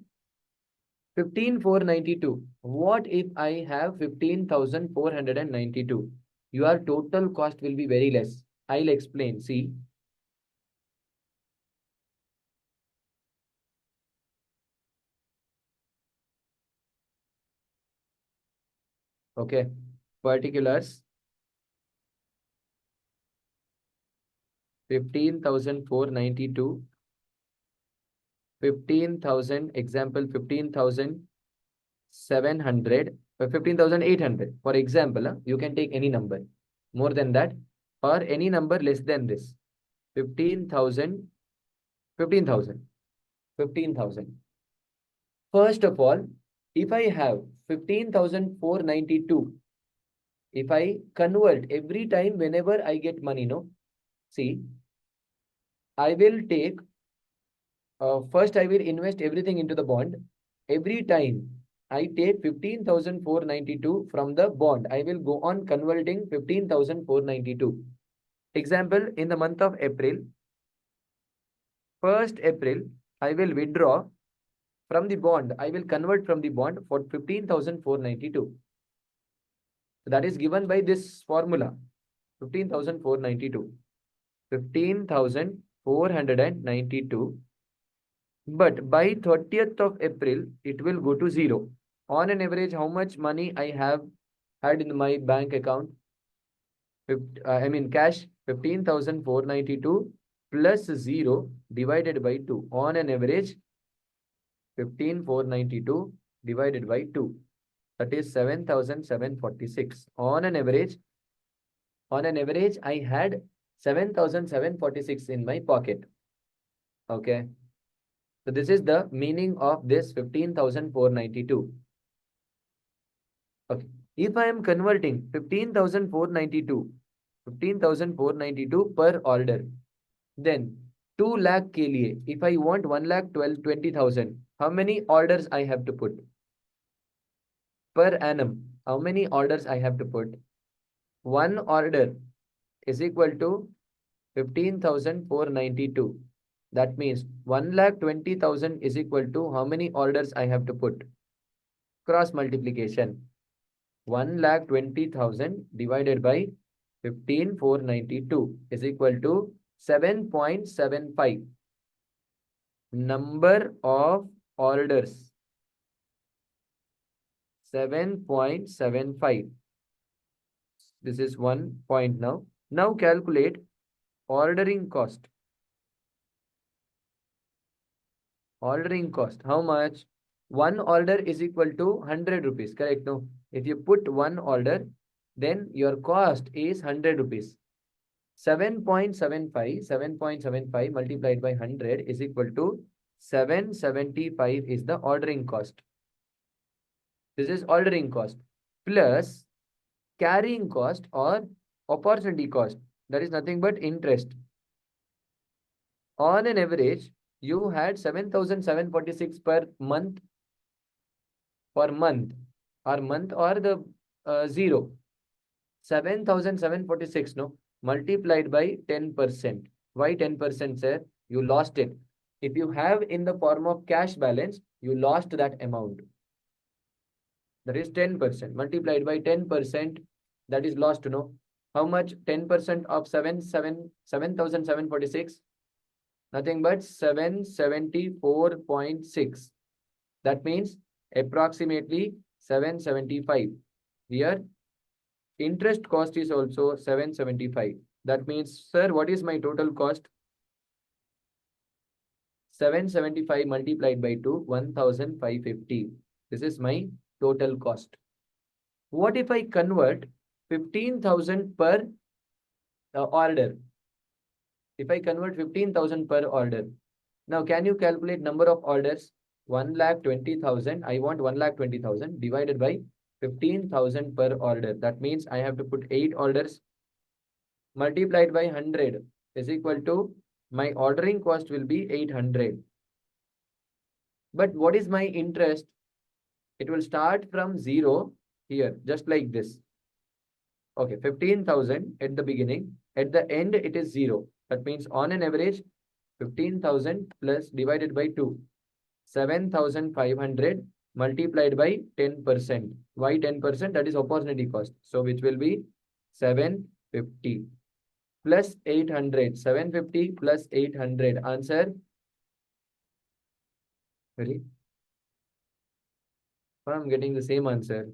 15,492. What if I have 15,492? Your total cost will be very less. I'll explain. See. Okay. Particulars. 15,492. 15,000, example, 15,700, 15,800. For example, you can take any number more than that or any number less than this. 15,000, 15,000, 15,000. First of all, if I have 15,492, if I convert every time whenever I get money, no? See, I will take, first I will invest everything into the bond. Every time I take 15,492 from the bond, I will go on converting 15,492. Example, in the month of April, 1st April, I will withdraw from the bond. I will convert from the bond for 15,492. So that is given by this formula, 15,492. 15,492. But by 30th of April, it will go to 0. On an average, how much money I have had in my bank account? Cash, 15,492 plus 0 divided by 2. On an average, 15,492 divided by 2. That is 7,746. On an average, I had 7,746 in my pocket. Okay. So this is the meaning of this 15,492. Okay. If I am converting 15,492 per order, then 2 lakh के लिए, if I want 1 lakh 12 20,000, how many orders I have to put per annum? How many orders I have to put? One order is equal to 15,492. That means 1 lakh 20,000 is equal to how many orders I have to put? Cross multiplication. 1 lakh 20,000 divided by 15,492 is equal to 7.75. Number of orders. 7.75. This is 1 point now. Now calculate ordering cost. Ordering cost. How much? One order is equal to 100 rupees. Correct? No. If you put one order, then your cost is 100 rupees. 7.75 multiplied by 100 is equal to 775 is the ordering cost. This is ordering cost plus carrying cost or opportunity cost. That is nothing but interest. On an average, you had 7,746 per month or the 0. 7,746, no? Multiplied by 10%. Why 10%, sir? You lost it. If you have in the form of cash balance, you lost that amount. That is 10%. Multiplied by 10%, that is lost, no? How much? 10% of 7,746? Nothing but 774.6. That means approximately 775. Here, interest cost is also 775. That means, sir, what is my total cost? 775 multiplied by 2, 1,550. This is my total cost. What if I convert 15,000 per order? If I convert 15,000 per order, now can you calculate number of orders? 1,20,000. I want 1,20,000 divided by 15,000 per order. That means I have to put 8 orders multiplied by 100 is equal to my ordering cost will be 800. But what is my interest? It will start from 0 here, just like this. Okay, 15,000 at the beginning. At the end, it is 0. That means on an average, 15,000 plus divided by 2. 7,500 multiplied by 10%. Why 10%? That is opportunity cost. So which will be 750 plus 800. 750 plus 800. Answer? Really? I'm getting the same answer.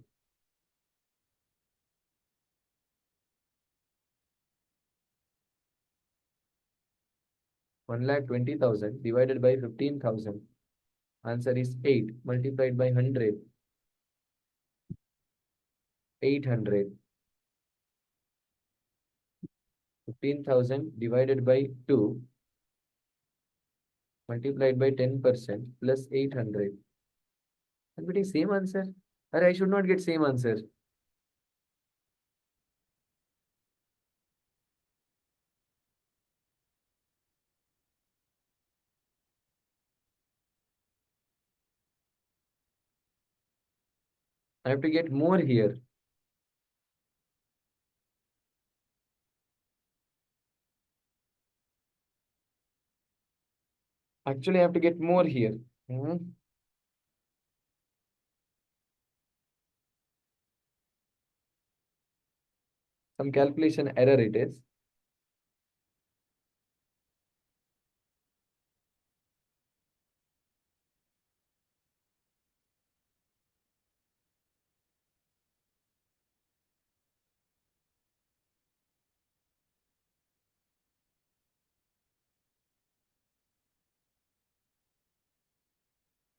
1,20,000 divided by 15,000. Answer is 8 multiplied by 100. 800. 15,000 divided by 2 multiplied by 10% plus 800. I'm getting same answer. Or I should not get same answer. I have to get more here. Actually, I have to get more here. Some calculation error it is.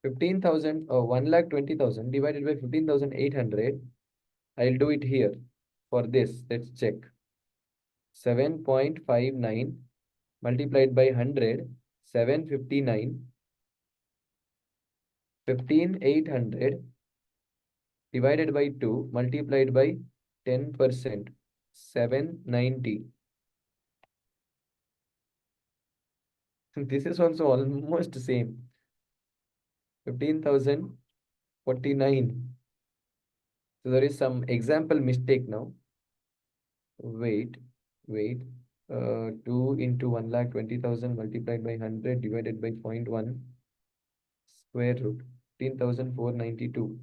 15,000 or 1,20,000 divided by 15,800. I'll do it here. For this, let's check. 7.59 multiplied by 100, 759, 15,800 divided by 2 multiplied by 10%, 790. This is also almost same. 15,049. So there is some example mistake now. Wait, wait. 2 into 1,20,000 multiplied by 100 divided by 0.1 square root 15,492.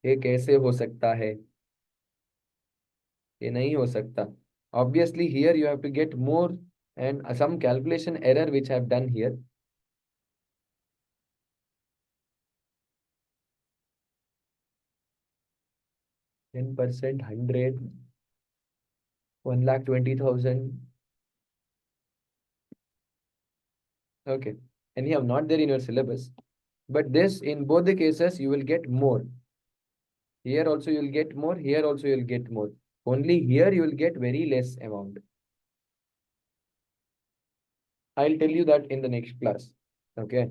ये कैसे हो सकता है? ये नहीं हो सकता. Obviously, here you have to get more and some calculation error which I have done here. 10%, 100, 1,20,000. Okay. And you have not there in your syllabus. But this, in both the cases, you will get more. Here also you will get more. Here also you will get more. Only here you will get very less amount. I'll tell you that in the next class. Okay.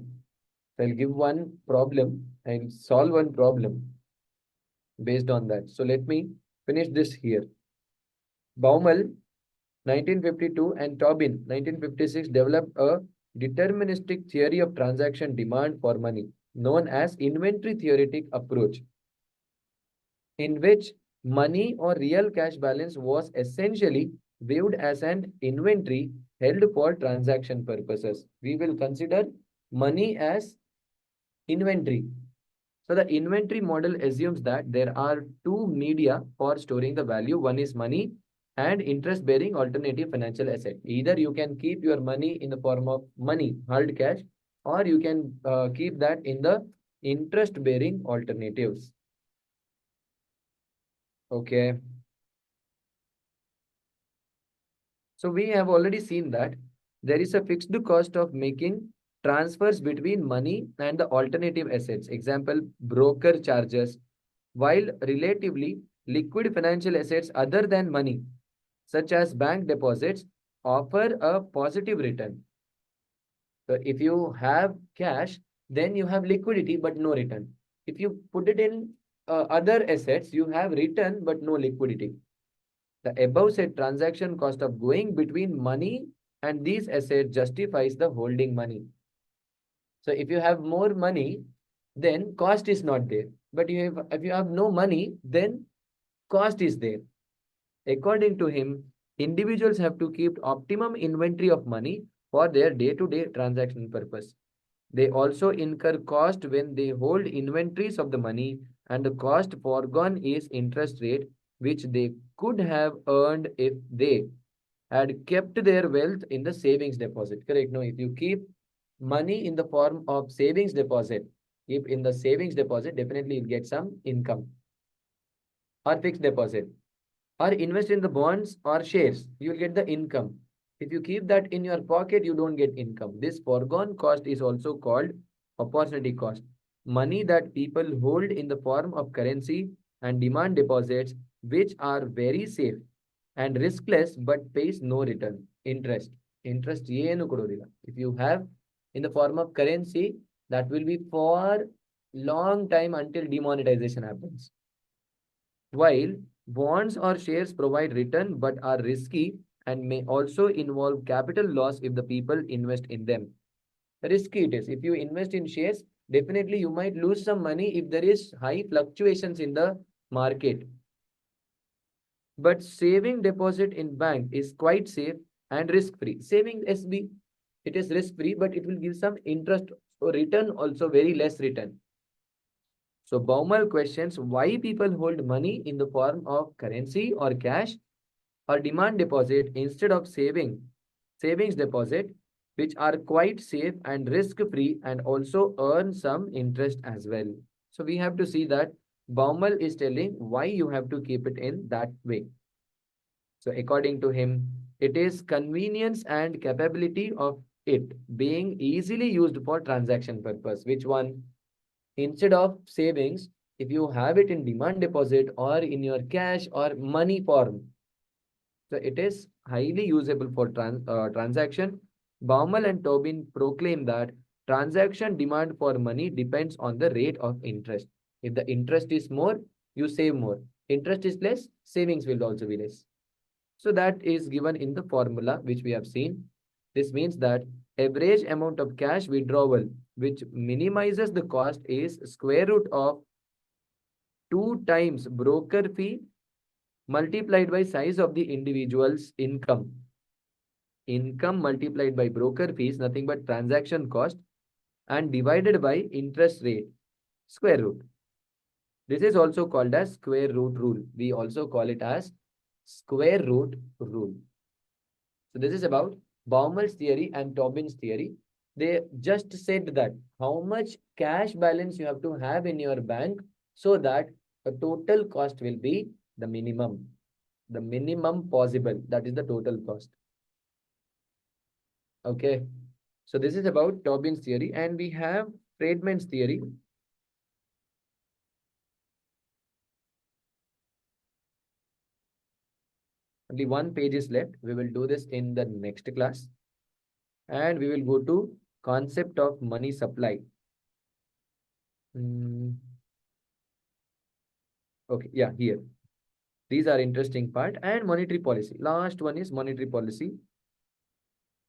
So I'll give one problem. I'll solve one problem based on that. So let me finish this here. Baumel, 1952, and Tobin, 1956, developed a deterministic theory of transaction demand for money, known as inventory theoretic approach, in which money or real cash balance was essentially viewed as an inventory held for transaction purposes. We will consider money as inventory. So the inventory model assumes that there are two media for storing the value. One is money and interest-bearing alternative financial asset. Either you can keep your money in the form of money, hard cash, or you can keep that in the interest-bearing alternatives. Okay. So we have already seen that there is a fixed cost of making transfers between money and the alternative assets. Example, broker charges, while relatively liquid financial assets other than money, such as bank deposits, offer a positive return. So if you have cash, then you have liquidity but no return. If you put it in other assets, you have return but no liquidity. The above said transaction cost of going between money and these assets justifies the holding money. So if you have more money, then cost is not there. But if you have no money, then cost is there. According to him, individuals have to keep optimum inventory of money for their day-to-day transaction purpose. They also incur cost when they hold inventories of the money, and the cost foregone is interest rate, which they could have earned if they had kept their wealth in the savings deposit. Correct? No, if you keep money in the form of savings deposit, keep in the savings deposit, definitely you'll get some income. Or fixed deposit. Or invest in the bonds or shares, you'll get the income. If you keep that in your pocket, you don't get income. This foregone cost is also called opportunity cost. Money that people hold in the form of currency and demand deposits, which are very safe and riskless but pays no return. Interest. Interest ಏನು ಕೊಡೋದಿಲ್ಲ. If you have in the form of currency, that will be for long time until demonetization happens. While bonds or shares provide return but are risky and may also involve capital loss if the people invest in them. Risky it is. If you invest in shares, definitely you might lose some money if there is high fluctuations in the market. But saving deposit in bank is quite safe and risk-free. Saving SB, it is risk-free, but it will give some interest or return, also very less return. So Baumel questions why people hold money in the form of currency or cash or demand deposit instead of savings deposit, which are quite safe and risk-free and also earn some interest as well. So we have to see that Baumel is telling why you have to keep it in that way. So according to him, It is convenience and capability of it being easily used for transaction purpose. Which one? Instead of savings, if you have it in demand deposit or in your cash or money form, so it is highly usable for transaction. Baumel and Tobin proclaim that transaction demand for money depends on the rate of interest. If the interest is more, you save more. Interest is less, savings will also be less. So that is given in the formula which we have seen. This means that average amount of cash withdrawal which minimizes the cost is square root of 2 times broker fee multiplied by size of the individual's income. Income multiplied by broker fees, nothing but transaction cost, and divided by interest rate, square root. This is also called as square root rule. We also call it as square root rule. So this is about Baumel's theory and Tobin's theory. They just said that how much cash balance you have to have in your bank so that the total cost will be the minimum possible. That is the total cost. Okay. So this is about Tobin's theory, and we have Friedman's theory. Only one page is left. We will do this in the next class, and we will go to concept of money supply. Hmm. Okay, yeah, here. These are interesting part and monetary policy. Last one is monetary policy.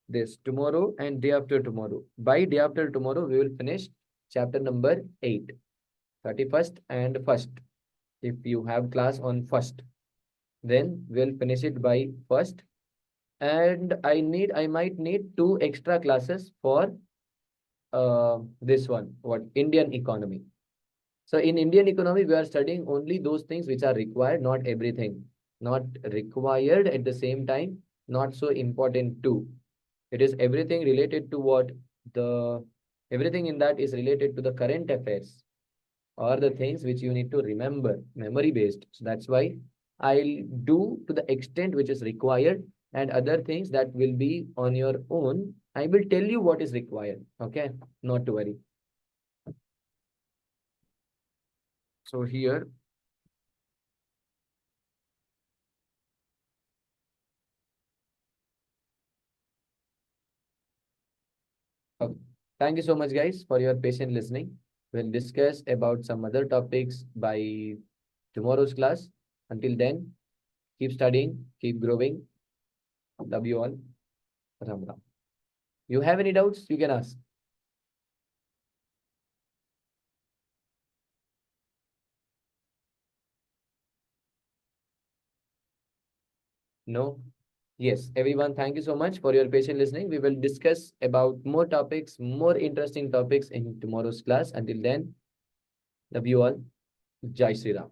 This tomorrow and day after tomorrow. By day after tomorrow, we will finish chapter number 8, 31st and 1st. If you have class on 1st, then we'll finish it by 1st. And I might need 2 extra classes for this one, what Indian economy. So in Indian economy, we are studying only those things which are required, not everything. Not required at the same time, not so important too. It is everything related to what the everything in that is related to the current affairs or the things which you need to remember, memory based. So that's why I'll do to the extent which is required, and other things that will be on your own. I will tell you what is required. Okay, not to worry. So here, okay. Thank you so much, guys, for your patient listening. We'll discuss about some other topics by tomorrow's class. Until then, keep studying, keep growing. Love you all. Ram Ram. You have any doubts? You can ask. No? Yes, everyone, thank you so much for your patient listening. We will discuss about more topics, more interesting topics in tomorrow's class. Until then, love you all. Jai Sri Ram.